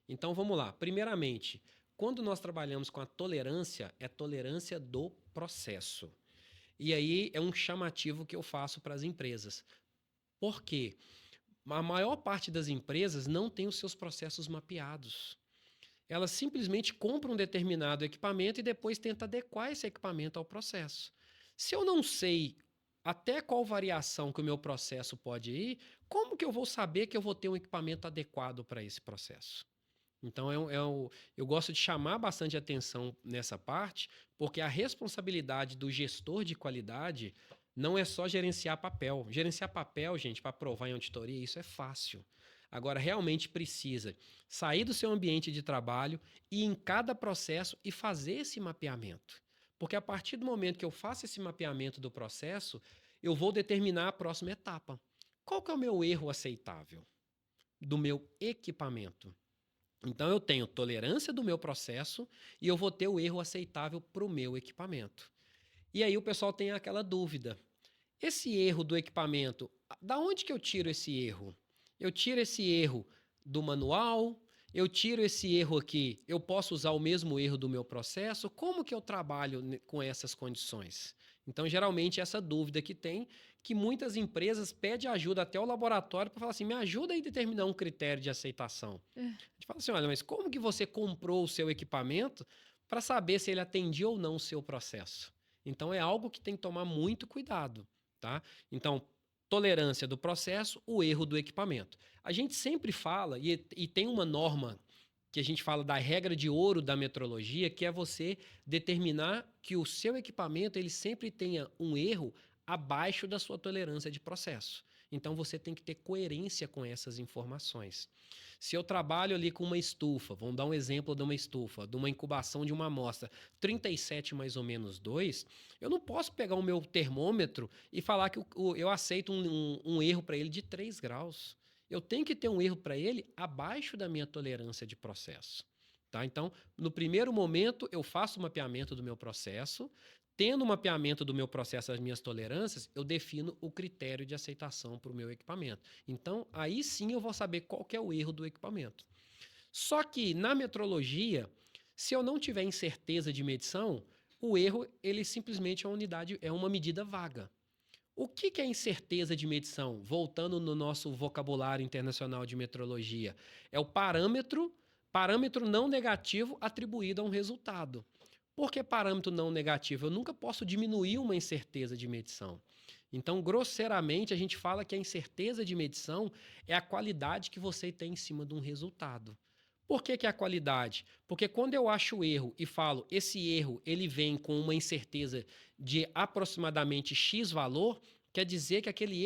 Então, vamos lá. Primeiramente, quando nós trabalhamos com a tolerância, é tolerância do processo. E aí é um chamativo que eu faço para as empresas. Por quê? A maior parte das empresas não tem os seus processos mapeados. Elas simplesmente compram um determinado equipamento e depois tenta adequar esse equipamento ao processo. Se eu não sei até qual variação que o meu processo pode ir, como que eu vou saber que eu vou ter um equipamento adequado para esse processo? Então, eu gosto de chamar bastante atenção nessa parte, porque a responsabilidade do gestor de qualidade não é só gerenciar papel. Gerenciar papel, gente, para aprovar em auditoria, isso é fácil. Agora, realmente precisa sair do seu ambiente de trabalho e em cada processo e fazer esse mapeamento. Porque a partir do momento que eu faço esse mapeamento do processo, eu vou determinar a próxima etapa. Qual que é o meu erro aceitável do meu equipamento? Então, eu tenho tolerância do meu processo e eu vou ter o erro aceitável para o meu equipamento. E aí o pessoal tem aquela dúvida. Esse erro do equipamento, da onde que eu tiro esse erro? Eu tiro esse erro do manual? Eu tiro esse erro aqui? Eu posso usar o mesmo erro do meu processo? Como que eu trabalho com essas condições? Então, geralmente, essa dúvida que tem, que muitas empresas pedem ajuda até ao laboratório para falar assim, me ajuda a determinar um critério de aceitação. A gente fala assim, olha, mas como que você comprou o seu equipamento para saber se ele atendia ou não o seu processo? Então, é algo que tem que tomar muito cuidado, tá? Então, tolerância do processo, o erro do equipamento. A gente sempre fala, e tem uma norma que a gente fala da regra de ouro da metrologia, que é você determinar que o seu equipamento ele sempre tenha um erro abaixo da sua tolerância de processo. Então, você tem que ter coerência com essas informações. Se eu trabalho ali com uma estufa, vamos dar um exemplo de uma estufa, de uma incubação de uma amostra 37 mais ou menos 2, eu não posso pegar o meu termômetro e falar que eu aceito um erro para ele de 3 graus. Eu tenho que ter um erro para ele abaixo da minha tolerância de processo. Tá? Então, no primeiro momento, eu faço o mapeamento do meu processo. Tendo o mapeamento do meu processo, as minhas tolerâncias, eu defino o critério de aceitação para o meu equipamento. Então, aí sim eu vou saber qual que é o erro do equipamento. Só que, na metrologia, se eu não tiver incerteza de medição, o erro ele simplesmente é uma medida vaga. O que é incerteza de medição? Voltando no nosso vocabulário internacional de metrologia, é o parâmetro não negativo atribuído a um resultado. Por que parâmetro não negativo? Eu nunca posso diminuir uma incerteza de medição. Então, grosseiramente, a gente fala que a incerteza de medição é a qualidade que você tem em cima de um resultado. Por que é a qualidade? Porque quando eu acho o erro e falo, esse erro ele vem com uma incerteza de aproximadamente X valor, quer dizer que aquele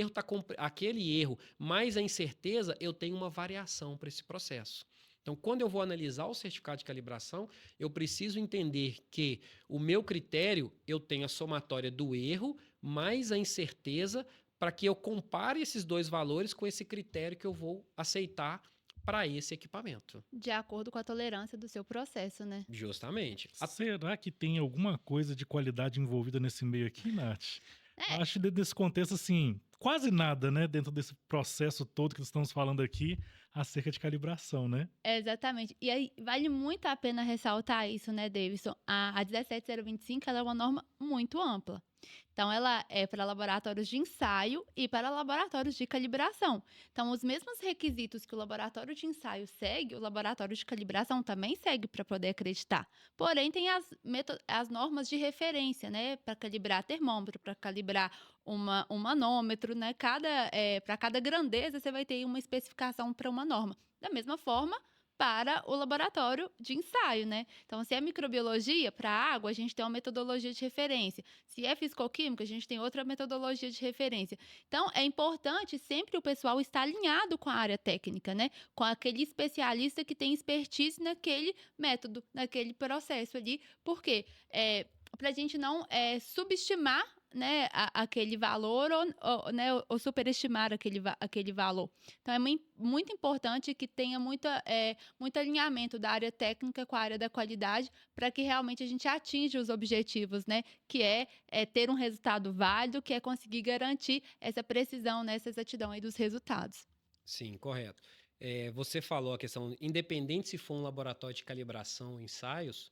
erro mais a incerteza, eu tenho uma variação para esse processo. Então, quando eu vou analisar o certificado de calibração, eu preciso entender que o meu critério, eu tenho a somatória do erro mais a incerteza para que eu compare esses dois valores com esse critério que eu vou aceitar para esse equipamento. De acordo com a tolerância do seu processo, né? Justamente. Será que tem alguma coisa de qualidade envolvida nesse meio aqui, Nath? É. Acho que dentro desse contexto, assim, quase nada, né? Dentro desse processo todo que estamos falando aqui acerca de calibração, né? Exatamente. E aí vale muito a pena ressaltar isso, né, Davidson? A 17025 ela é uma norma muito ampla. Então, ela é para laboratórios de ensaio e para laboratórios de calibração. Então, os mesmos requisitos que o laboratório de ensaio segue, o laboratório de calibração também segue para poder acreditar. Porém, tem as normas de referência, né? Para calibrar termômetro, para calibrar um manômetro, né? Para cada grandeza, você vai ter uma especificação para uma norma. Da mesma forma, para o laboratório de ensaio, né? Então, se é microbiologia, para a água, a gente tem uma metodologia de referência. Se é fisicoquímica, a gente tem outra metodologia de referência. Então, é importante sempre o pessoal estar alinhado com a área técnica, né? Com aquele especialista que tem expertise naquele método, naquele processo ali. Por quê? Para a gente não subestimar, né, aquele valor ou superestimar aquele valor. Então, é muito importante que tenha muito alinhamento da área técnica com a área da qualidade para que realmente a gente atinja os objetivos, né, que é ter um resultado válido, que é conseguir garantir essa precisão, né, essa exatidão aí dos resultados. Sim, correto. Você falou a questão, independente se for um laboratório de calibração, ensaios,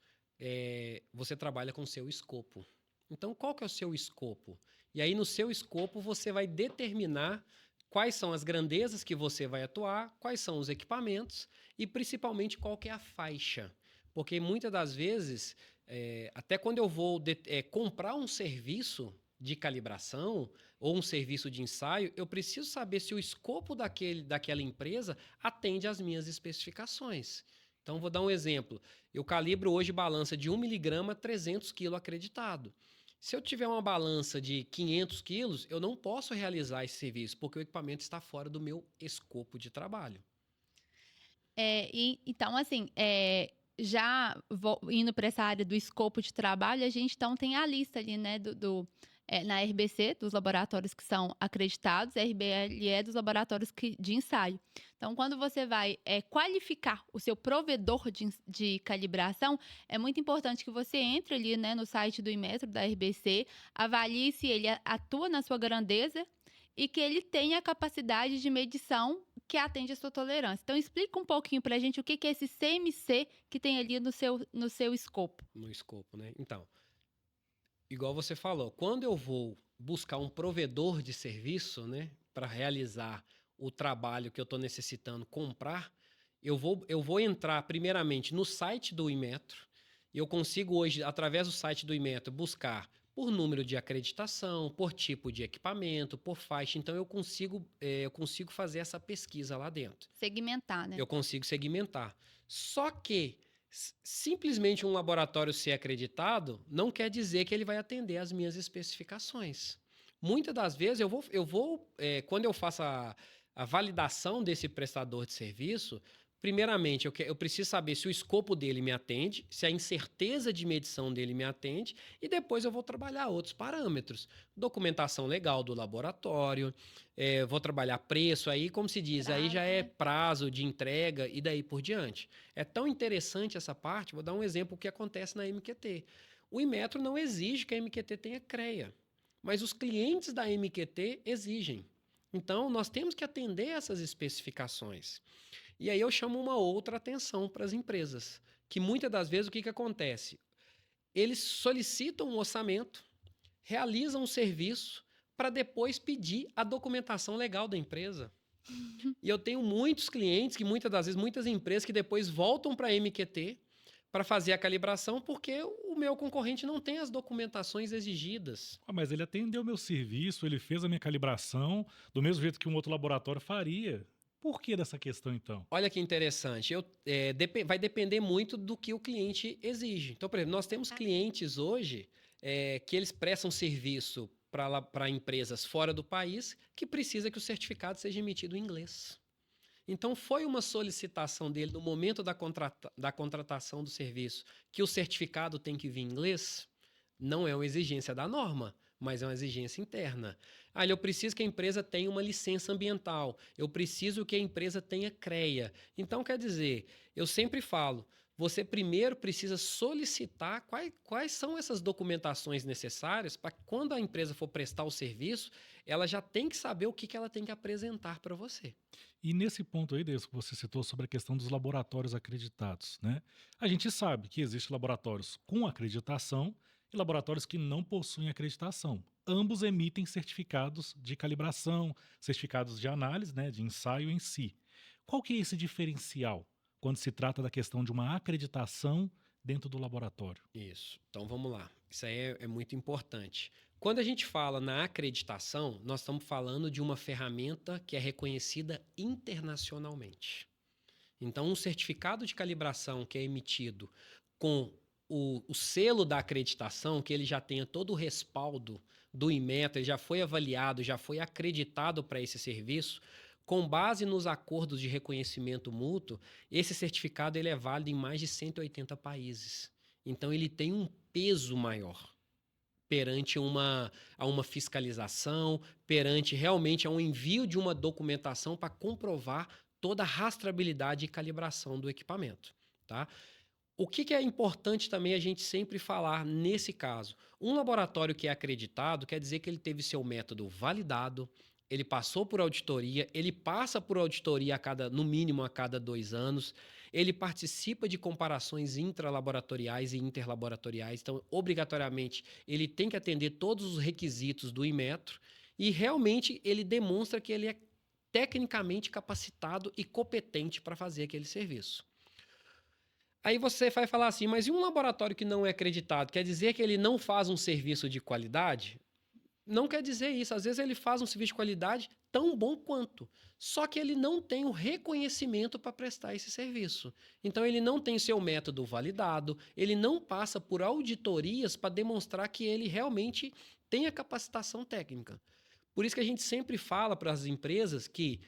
você trabalha com o seu escopo. Então, qual que é o seu escopo? E aí, no seu escopo, você vai determinar quais são as grandezas que você vai atuar, quais são os equipamentos e, principalmente, qual que é a faixa. Porque, muitas das vezes, até quando eu vou comprar um serviço de calibração ou um serviço de ensaio, eu preciso saber se o escopo daquela empresa atende às minhas especificações. Então, vou dar um exemplo. Eu calibro hoje balança de 1 miligrama a 300 kg acreditado. Se eu tiver uma balança de 500 quilos, eu não posso realizar esse serviço, porque o equipamento está fora do meu escopo de trabalho. Então, assim, indo para essa área do escopo de trabalho, a gente então tem a lista ali, né, na RBC, dos laboratórios que são acreditados, RBLE dos laboratórios de ensaio. Então, quando você vai qualificar o seu provedor de calibração, é muito importante que você entre ali, né, no site do Inmetro, da RBC, avalie se ele atua na sua grandeza e que ele tenha capacidade de medição que atende a sua tolerância. Então, explica um pouquinho para a gente o que é esse CMC que tem ali no seu escopo. No escopo, né? Então, igual você falou, quando eu vou buscar um provedor de serviço, né, para realizar o trabalho que eu estou necessitando comprar, eu vou entrar primeiramente no site do Inmetro. Eu consigo hoje, através do site do Inmetro, buscar por número de acreditação, por tipo de equipamento, por faixa. Então, eu consigo fazer essa pesquisa lá dentro. Segmentar, né? Eu consigo segmentar. Só que simplesmente um laboratório ser acreditado não quer dizer que ele vai atender às minhas especificações. Muitas das vezes, quando eu faço a validação desse prestador de serviço, primeiramente, eu preciso saber se o escopo dele me atende, se a incerteza de medição dele me atende, e depois eu vou trabalhar outros parâmetros. Documentação legal do laboratório, vou trabalhar preço, aí, como se diz, aí já é prazo de entrega e daí por diante. É tão interessante essa parte, vou dar um exemplo do que acontece na MQT. O Inmetro não exige que a MQT tenha CREA, mas os clientes da MQT exigem. Então, nós temos que atender essas especificações. E aí eu chamo uma outra atenção para as empresas, que muitas das vezes o que acontece? Eles solicitam um orçamento, realizam um serviço para depois pedir a documentação legal da empresa. E eu tenho muitos clientes, que muitas das vezes, muitas empresas que depois voltam para a MQT para fazer a calibração porque o meu concorrente não tem as documentações exigidas. Mas ele atendeu meu serviço, ele fez a minha calibração do mesmo jeito que um outro laboratório faria. Por que dessa questão, então? Olha que interessante. Vai depender muito do que o cliente exige. Então, por exemplo, nós temos clientes hoje que eles prestam serviço para empresas fora do país que precisa que o certificado seja emitido em inglês. Então, foi uma solicitação dele no momento da contratação do serviço que o certificado tem que vir em inglês. Não é uma exigência da norma, mas é uma exigência interna. Eu preciso que a empresa tenha uma licença ambiental, eu preciso que a empresa tenha CREA. Então, quer dizer, eu sempre falo, você primeiro precisa solicitar quais são essas documentações necessárias para que quando a empresa for prestar o serviço, ela já tem que saber o que ela tem que apresentar para você. E nesse ponto aí, Deus, que você citou sobre a questão dos laboratórios acreditados, né? A gente sabe que existem laboratórios com acreditação e laboratórios que não possuem acreditação. Ambos emitem certificados de calibração, certificados de análise, né, de ensaio em si. Qual que é esse diferencial quando se trata da questão de uma acreditação dentro do laboratório? Isso. Então, vamos lá. Isso aí é muito importante. Quando a gente fala na acreditação, nós estamos falando de uma ferramenta que é reconhecida internacionalmente. Então, um certificado de calibração que é emitido com o selo da acreditação, que ele já tenha todo o respaldo do Inmetro, ele já foi avaliado, já foi acreditado para esse serviço, com base nos acordos de reconhecimento mútuo, esse certificado ele é válido em mais de 180 países. Então, ele tem um peso maior perante a uma fiscalização, perante realmente a um envio de uma documentação para comprovar toda a rastreabilidade e calibração do equipamento, tá? O que é importante também a gente sempre falar nesse caso? Um laboratório que é acreditado quer dizer que ele teve seu método validado, ele passou por auditoria, ele passa por auditoria no mínimo a cada 2 anos, ele participa de comparações intralaboratoriais e interlaboratoriais, então, obrigatoriamente, ele tem que atender todos os requisitos do Inmetro e realmente ele demonstra que ele é tecnicamente capacitado e competente para fazer aquele serviço. Aí você vai falar assim, mas e um laboratório que não é acreditado? Quer dizer que ele não faz um serviço de qualidade? Não quer dizer isso. Às vezes ele faz um serviço de qualidade tão bom quanto. Só que ele não tem o reconhecimento para prestar esse serviço. Então ele não tem seu método validado, ele não passa por auditorias para demonstrar que ele realmente tem a capacitação técnica. Por isso que a gente sempre fala para as empresas que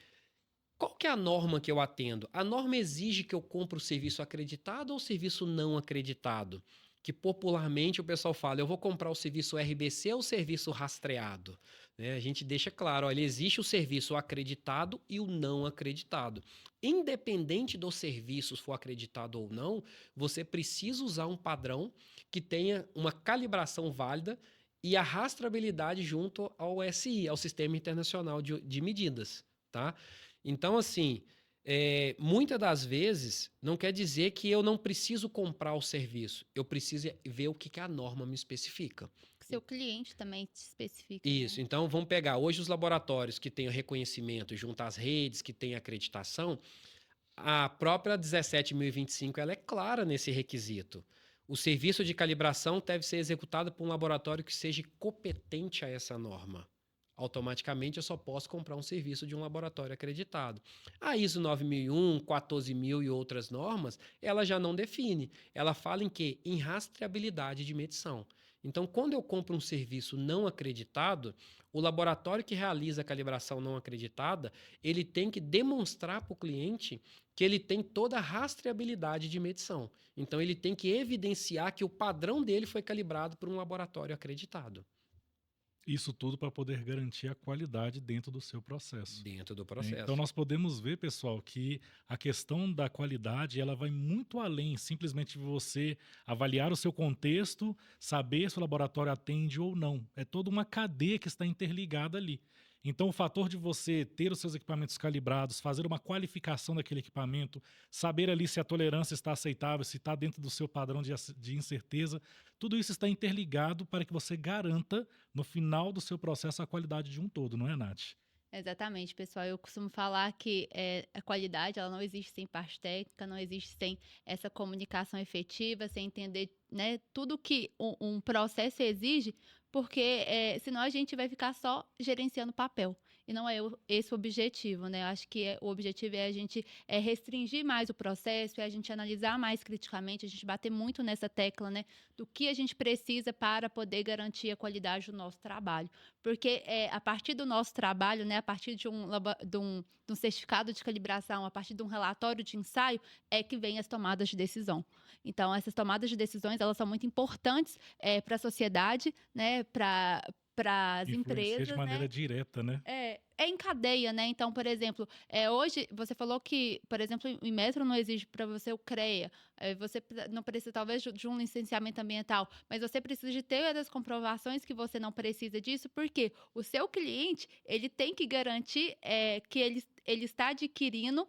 qual que é a norma que eu atendo? A norma exige que eu compre o serviço acreditado ou o serviço não acreditado? Que popularmente o pessoal fala, eu vou comprar o serviço RBC ou o serviço rastreado? Né? A gente deixa claro, olha, existe o serviço acreditado e o não acreditado. Independente do serviço for acreditado ou não, você precisa usar um padrão que tenha uma calibração válida e a rastreabilidade junto ao SI, ao Sistema Internacional de Medidas, tá? Então, assim, muitas das vezes não quer dizer que eu não preciso comprar o serviço. Eu preciso ver o que a norma me especifica. Seu cliente também te especifica. Isso. Né? Então, vamos pegar hoje os laboratórios que têm o reconhecimento junto às redes, que têm acreditação. A própria 17.025 ela é clara nesse requisito. O serviço de calibração deve ser executado por um laboratório que seja competente a essa norma. Automaticamente eu só posso comprar um serviço de um laboratório acreditado. A ISO 9001, 14000 e outras normas, ela já não define. Ela fala em quê? Em rastreabilidade de medição. Então, quando eu compro um serviço não acreditado, o laboratório que realiza a calibração não acreditada, ele tem que demonstrar para o cliente que ele tem toda a rastreabilidade de medição. Então, ele tem que evidenciar que o padrão dele foi calibrado por um laboratório acreditado. Isso tudo para poder garantir a qualidade dentro do seu processo. Dentro do Né? processo. Então nós podemos ver, pessoal, que a questão da qualidade ela vai muito além simplesmente de você avaliar o seu contexto, saber se o laboratório atende ou não. É toda uma cadeia que está interligada ali. Então o fator de você ter os seus equipamentos calibrados, fazer uma qualificação daquele equipamento, saber ali se a tolerância está aceitável, se está dentro do seu padrão de incerteza, tudo isso está interligado para que você garanta no final do seu processo a qualidade de um todo, não é, Nath? Exatamente, pessoal. Eu costumo falar que a qualidade ela não existe sem parte técnica, não existe sem essa comunicação efetiva, sem entender, né, tudo que um processo exige, porque senão a gente vai ficar só gerenciando papel. E não é esse o objetivo, né? Eu acho que o objetivo é a gente restringir mais o processo, é a gente analisar mais criticamente, a gente bater muito nessa tecla, né, do que a gente precisa para poder garantir a qualidade do nosso trabalho. Porque a partir do nosso trabalho, né, a partir de um certificado de calibração, a partir de um relatório de ensaio, é que vem as tomadas de decisão. Então, essas tomadas de decisões, elas são muito importantes para a sociedade, né, para as empresas, de maneira né? direta, né? É em cadeia, né? Então, por exemplo, hoje você falou que, por exemplo, o Inmetro não exige para você o CREA, você não precisa talvez de um licenciamento ambiental, mas você precisa de ter as comprovações que você não precisa disso, porque o seu cliente ele tem que garantir que ele está adquirindo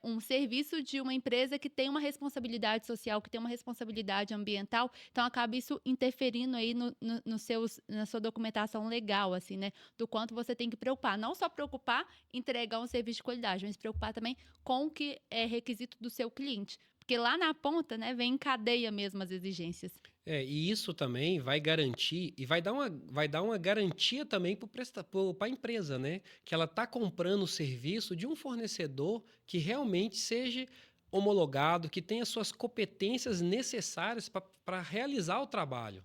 um serviço de uma empresa que tem uma responsabilidade social, que tem uma responsabilidade ambiental, então acaba isso interferindo aí na sua documentação legal, assim, né? Do quanto você tem que preocupar, não só preocupar em entregar um serviço de qualidade, mas preocupar também com o que é requisito do seu cliente. Porque lá na ponta, né, vem em cadeia mesmo as exigências. E isso também vai garantir e vai dar uma garantia também para a empresa, né? Que ela está comprando o serviço de um fornecedor que realmente seja homologado, que tenha suas competências necessárias para realizar o trabalho.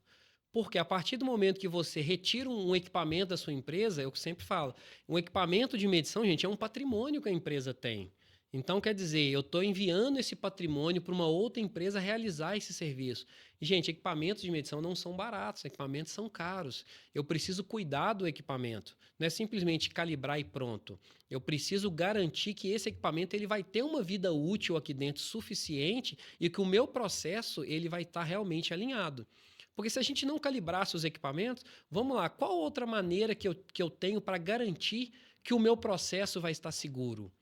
Porque a partir do momento que você retira um equipamento da sua empresa, eu sempre falo, um equipamento de medição, gente, é um patrimônio que a empresa tem. Então, quer dizer, eu estou enviando esse patrimônio para uma outra empresa realizar esse serviço. E, gente, equipamentos de medição não são baratos, equipamentos são caros. Eu preciso cuidar do equipamento. Não é simplesmente calibrar e pronto. Eu preciso garantir que esse equipamento ele vai ter uma vida útil aqui dentro suficiente e que o meu processo ele vai estar realmente alinhado. Porque se a gente não calibrasse os equipamentos, vamos lá, qual outra maneira que eu tenho para garantir que o meu processo vai estar seguro?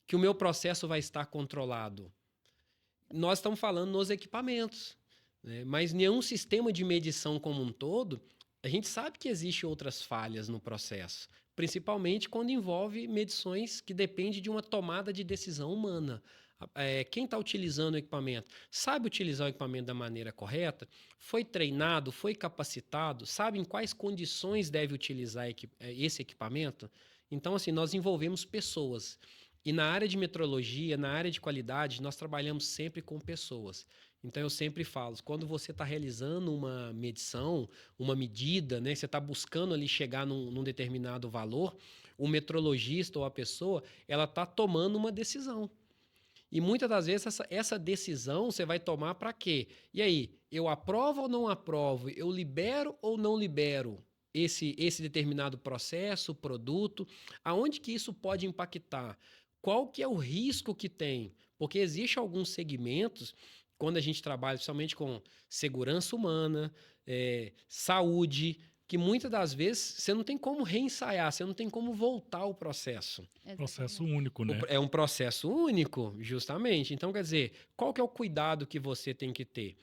Que o meu processo vai estar controlado? Nós estamos falando nos equipamentos, né? Mas nenhum sistema de medição como um todo, a gente sabe que existem outras falhas no processo, principalmente quando envolve medições que dependem de uma tomada de decisão humana. Quem está utilizando o equipamento sabe utilizar o equipamento da maneira correta, foi treinado, foi capacitado, sabe em quais condições deve utilizar esse equipamento? Então, assim, nós envolvemos pessoas. E na área de metrologia, na área de qualidade, nós trabalhamos sempre com pessoas. Então, eu sempre falo, quando você está realizando uma medição, uma medida, né, você está buscando ali chegar num determinado valor, o metrologista ou a pessoa, ela está tomando uma decisão. E muitas das vezes essa decisão você vai tomar para quê? E aí, eu aprovo ou não aprovo? Eu libero ou não libero esse determinado processo, produto? Aonde que isso pode impactar? Qual que é o risco que tem? Porque existe alguns segmentos, quando a gente trabalha principalmente com segurança humana, saúde, que muitas das vezes você não tem como reensaiar, você não tem como voltar ao processo. Processo único, né? É um processo único, justamente. Então, quer dizer, qual que é o cuidado que você tem que ter?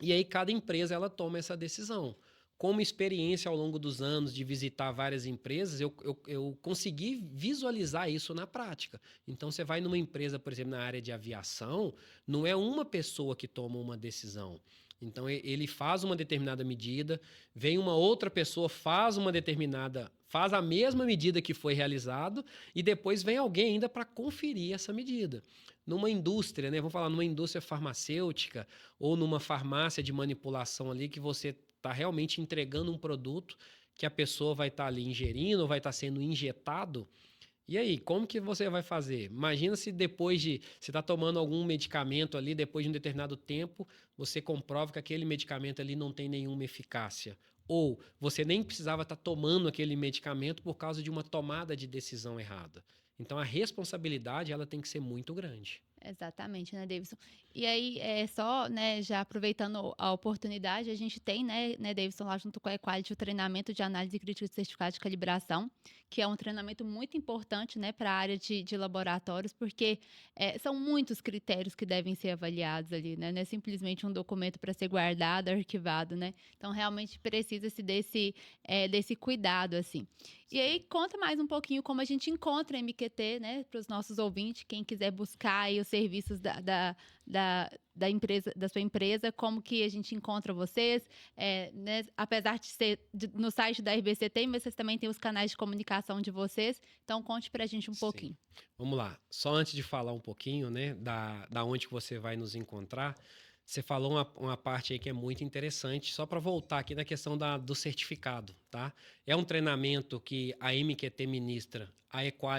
E aí cada empresa ela toma essa decisão. Como experiência ao longo dos anos de visitar várias empresas, eu consegui visualizar isso na prática. Então, você vai numa empresa, por exemplo, na área de aviação, não é uma pessoa que toma uma decisão. Então, ele faz uma determinada medida, vem uma outra pessoa, faz a mesma medida que foi realizado, e depois vem alguém ainda para conferir essa medida. Numa indústria, né? Vamos falar numa indústria farmacêutica ou numa farmácia de manipulação ali que você está realmente entregando um produto que a pessoa vai estar ali ingerindo ou vai estar sendo injetado. E aí, como que você vai fazer? Imagina se depois de você está tomando algum medicamento ali, depois de um determinado tempo, você comprova que aquele medicamento ali não tem nenhuma eficácia. Ou você nem precisava estar tomando aquele medicamento por causa de uma tomada de decisão errada. Então, a responsabilidade ela tem que ser muito grande. Exatamente, né, Davidson? E aí, só, né, já aproveitando a oportunidade, a gente tem, né, Davidson, lá junto com a Equality, o treinamento de análise crítica de certificado de calibração, que é um treinamento muito importante, né, para a área de laboratórios, porque são muitos critérios que devem ser avaliados ali, né? Não é simplesmente um documento para ser guardado, arquivado, né? Então, realmente precisa-se desse cuidado, assim. E aí, conta mais um pouquinho como a gente encontra a MQT, né, para os nossos ouvintes, quem quiser buscar aí os serviços da empresa, da sua empresa, como que a gente encontra vocês, né, apesar de ser no site da RBC tem, mas vocês também têm os canais de comunicação de vocês, então conte pra gente um pouquinho. Vamos lá, só antes de falar um pouquinho, né, da onde que você vai nos encontrar, você falou uma parte aí que é muito interessante, só para voltar aqui na questão do certificado, tá? É um treinamento que a MQT ministra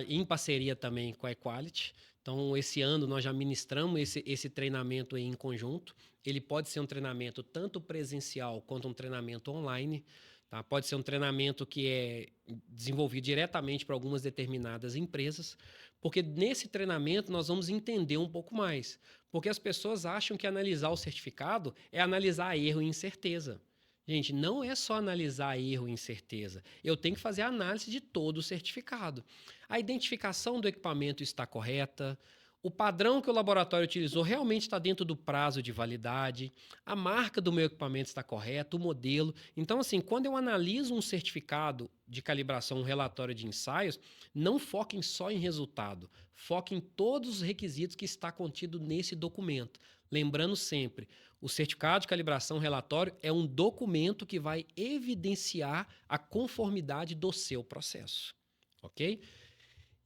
em parceria também com a Equality. Então, esse ano nós já ministramos esse treinamento aí em conjunto. Ele pode ser um treinamento tanto presencial quanto um treinamento online. Tá? Pode ser um treinamento que é desenvolvido diretamente para algumas determinadas empresas, porque nesse treinamento nós vamos entender um pouco mais. Porque as pessoas acham que analisar o certificado é analisar erro e incerteza. Gente, não é só analisar erro e incerteza. Eu tenho que fazer a análise de todo o certificado. A identificação do equipamento está correta, o padrão que o laboratório utilizou realmente está dentro do prazo de validade, a marca do meu equipamento está correta, o modelo. Então, assim, quando eu analiso um certificado de calibração, um relatório de ensaios, não foquem só em resultado, foquem em todos os requisitos que está contido nesse documento. Lembrando sempre, o certificado de calibração relatório é um documento que vai evidenciar a conformidade do seu processo, ok?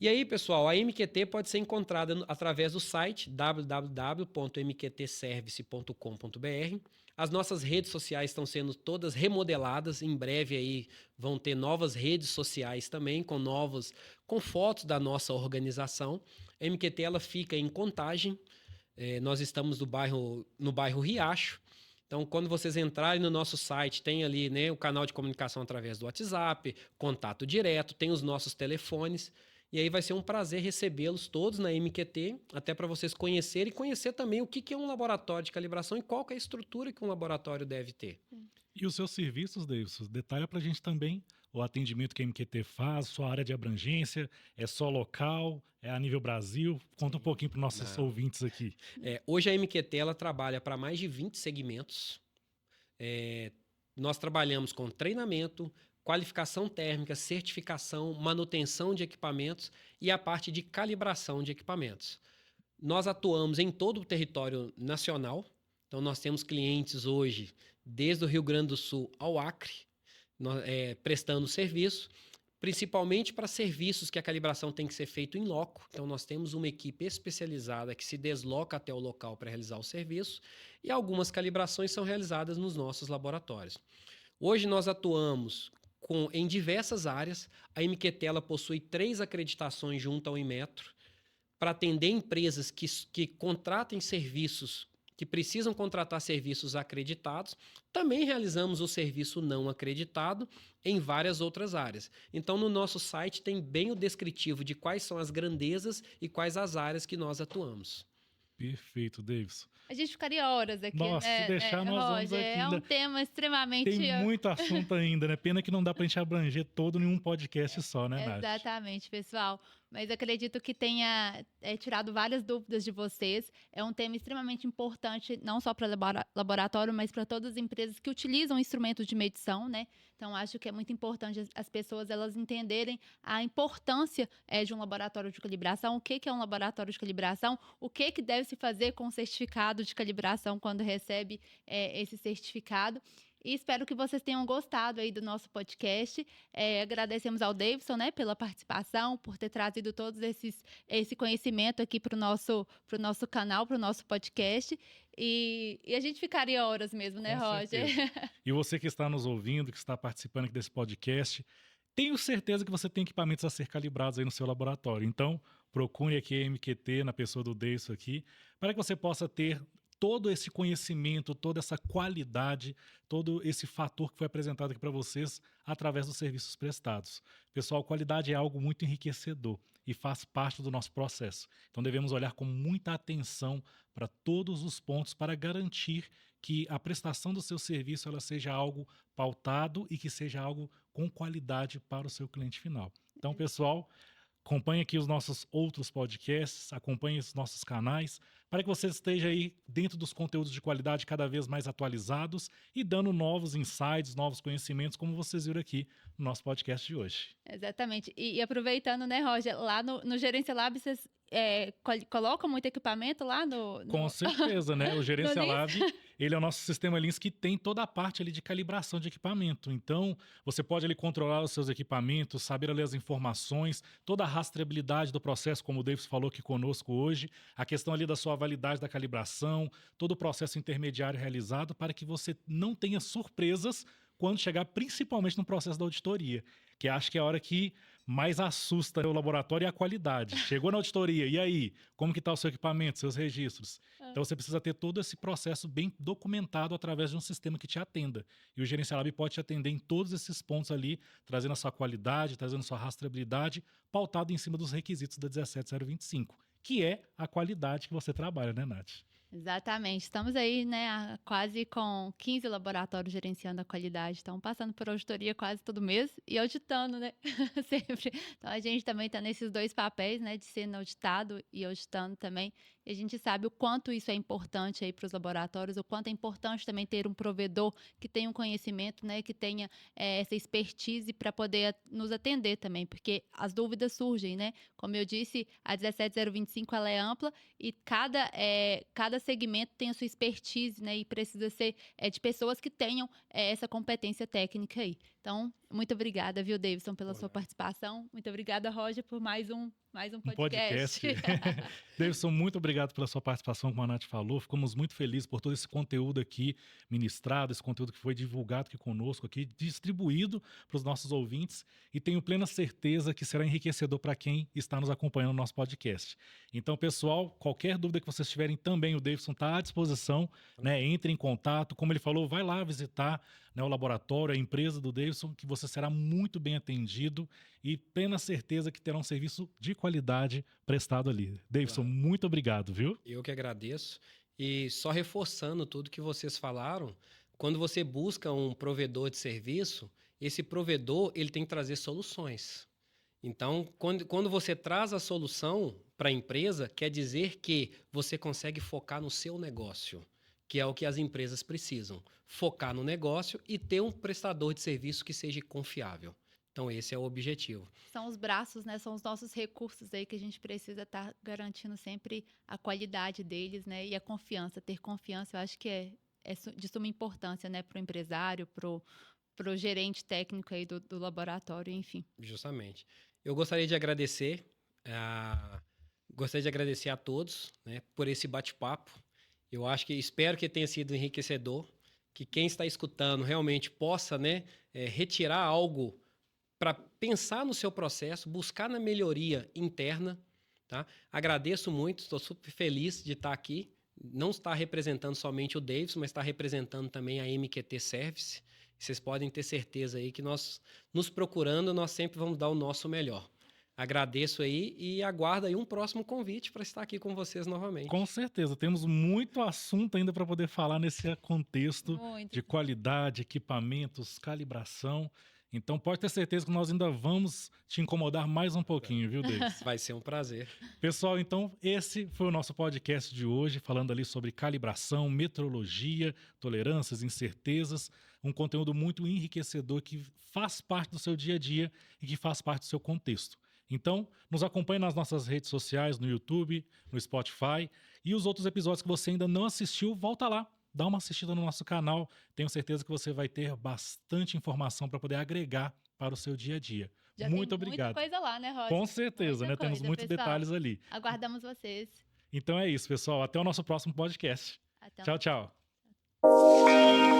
E aí, pessoal, a MQT pode ser encontrada através do site www.mqtservice.com.br. As nossas redes sociais estão sendo todas remodeladas. Em breve aí vão ter novas redes sociais também, com fotos da nossa organização. A MQT ela fica em Contagem. Nós estamos no bairro Riacho. Então, quando vocês entrarem no nosso site, tem ali, né, o canal de comunicação através do WhatsApp, contato direto, tem os nossos telefones. E aí vai ser um prazer recebê-los todos na MQT, até para vocês conhecerem e conhecer também o que é um laboratório de calibração e qual que é a estrutura que um laboratório deve ter. E os seus serviços, Davidson, detalha para a gente também o atendimento que a MQT faz, sua área de abrangência, é só local, é a nível Brasil? Conta um pouquinho para os nossos Não. ouvintes aqui. Hoje a MQT ela trabalha para mais de 20 segmentos. Nós trabalhamos com treinamento, qualificação térmica, certificação, manutenção de equipamentos e a parte de calibração de equipamentos. Nós atuamos em todo o território nacional, então nós temos clientes hoje desde o Rio Grande do Sul ao Acre, prestando serviço, principalmente para serviços que a calibração tem que ser feito em loco. Então nós temos uma equipe especializada que se desloca até o local para realizar o serviço e algumas calibrações são realizadas nos nossos laboratórios. Hoje nós atuamos em diversas áreas. A MQT ela possui 3 acreditações junto ao Inmetro para atender empresas que contratem serviços, que precisam contratar serviços acreditados. Também realizamos o serviço não acreditado em várias outras áreas. Então, no nosso site tem bem o descritivo de quais são as grandezas e quais as áreas que nós atuamos. Perfeito, Davidson. A gente ficaria horas aqui, Nossa, né? se deixar, nós vamos Roger, aqui é um ainda. tema extremamente... Tem muito assunto ainda, né? Pena que não dá pra gente abranger todo em um podcast só, né, Nath? Exatamente, pessoal. Mas acredito que tenha tirado várias dúvidas de vocês. É um tema extremamente importante, não só para laboratório, mas para todas as empresas que utilizam instrumentos de medição, né? Então, acho que é muito importante as pessoas elas entenderem a importância de um laboratório de calibração, o que é um laboratório de calibração, o que deve se fazer com o certificado de calibração quando recebe esse certificado. E espero que vocês tenham gostado aí do nosso podcast. Agradecemos ao Davidson, né, pela participação, por ter trazido todos esse conhecimento aqui para o nosso canal, para o nosso podcast. E a gente ficaria horas mesmo, né, Com Roger? certeza. E você que está nos ouvindo, que está participando aqui desse podcast, tenho certeza que você tem equipamentos a ser calibrados aí no seu laboratório. Então, procure aqui a MQT, na pessoa do Davidson aqui, para que você possa ter todo esse conhecimento, toda essa qualidade, todo esse fator que foi apresentado aqui para vocês através dos serviços prestados. Pessoal, qualidade é algo muito enriquecedor e faz parte do nosso processo. Então devemos olhar com muita atenção para todos os pontos para garantir que a prestação do seu serviço ela seja algo pautado e que seja algo com qualidade para o seu cliente final. Então, pessoal, acompanhe aqui os nossos outros podcasts, acompanhe os nossos canais, para que você esteja aí dentro dos conteúdos de qualidade cada vez mais atualizados e dando novos insights, novos conhecimentos, como vocês viram aqui no nosso podcast de hoje. Exatamente. E aproveitando, né, Roger, lá no Gerência Lab, vocês colocam muito equipamento lá no... Com certeza, né? O Gerência Lab, ele é o nosso sistema Lins que tem toda a parte ali de calibração de equipamento. Então, você pode ali controlar os seus equipamentos, saber ali as informações, toda a rastreabilidade do processo, como o Davis falou aqui conosco hoje, a questão ali da sua validade da calibração, todo o processo intermediário realizado para que você não tenha surpresas quando chegar principalmente no processo da auditoria, que acho que é a hora que mais assusta o laboratório é a qualidade. Chegou na auditoria, e aí? Como que está o seu equipamento, seus registros? Então você precisa ter todo esse processo bem documentado através de um sistema que te atenda. E o Gerência Lab pode te atender em todos esses pontos ali, trazendo a sua qualidade, trazendo a sua rastreabilidade, pautado em cima dos requisitos da 17025, que é a qualidade que você trabalha, né, Nath? Exatamente. Estamos aí, né, quase com 15 laboratórios gerenciando a qualidade. Estão passando por auditoria quase todo mês e auditando, né? Sempre. Então, a gente também está nesses dois papéis, né, de sendo auditado e auditando também. E a gente sabe o quanto isso é importante aí para os laboratórios, o quanto é importante também ter um provedor que tenha um conhecimento, né, que tenha essa expertise para poder nos atender também, porque as dúvidas surgem, né? Como eu disse, a 17025 ela é ampla e cada segmento tem a sua expertise, né? E precisa ser de pessoas que tenham essa competência técnica aí. Então, muito obrigada, viu, Davidson, pela sua participação. Muito obrigada, Roger, por mais um podcast. Davidson, muito obrigado pela sua participação, como a Nath falou. Ficamos muito felizes por todo esse conteúdo aqui ministrado, esse conteúdo que foi divulgado aqui conosco, aqui, distribuído para os nossos ouvintes. E tenho plena certeza que será enriquecedor para quem está nos acompanhando no nosso podcast. Então, pessoal, qualquer dúvida que vocês tiverem também, o Davidson está à disposição, né? Entre em contato. Como ele falou, vai lá visitar né, o laboratório, a empresa do Davidson, que você será muito bem atendido e plena certeza que terá um serviço de qualidade prestado ali. Davidson, Claro. muito obrigado, viu? Eu que agradeço. E só reforçando tudo que vocês falaram, quando você busca um provedor de serviço, esse provedor ele tem que trazer soluções. Então, quando você traz a solução para a empresa, quer dizer que você consegue focar no seu negócio, que é o que as empresas precisam. Focar no negócio e ter um prestador de serviço que seja confiável. Então, esse é o objetivo. São os braços, né? São os nossos recursos aí que a gente precisa estar garantindo sempre a qualidade deles, né? E a confiança. Ter confiança, eu acho que é de suma importância, né? Para o empresário, para o gerente técnico aí do laboratório, enfim. Justamente. Eu gostaria de agradecer a todos, né, por esse bate-papo. Espero que tenha sido enriquecedor, que quem está escutando realmente possa, né, retirar algo para pensar no seu processo, buscar na melhoria interna. Tá? Agradeço muito, estou super feliz de estar aqui. Não estar representando somente o Davidson, mas estar representando também a MQT Service. Vocês podem ter certeza aí que nós, nos procurando, nós sempre vamos dar o nosso melhor. Agradeço aí e aguardo aí um próximo convite para estar aqui com vocês novamente. Com certeza, temos muito assunto ainda para poder falar nesse contexto Muito. de qualidade, equipamentos, calibração. Então pode ter certeza que nós ainda vamos te incomodar mais um pouquinho, viu, Davis? Vai ser um prazer. Pessoal, então esse foi o nosso podcast de hoje, falando ali sobre calibração, metrologia, tolerâncias, incertezas, um conteúdo muito enriquecedor que faz parte do seu dia a dia e que faz parte do seu contexto. Então, nos acompanhe nas nossas redes sociais, no YouTube, no Spotify e os outros episódios que você ainda não assistiu, volta lá. Dá uma assistida no nosso canal, tenho certeza que você vai ter bastante informação para poder agregar para o seu dia a dia. Já Muito tem obrigado. muita coisa lá, né, Roger? Com certeza, Muita né? Temos coisa, muitos pessoal. detalhes ali. Aguardamos vocês. Então é isso, pessoal. Até o nosso próximo podcast. Até Tchau, tchau.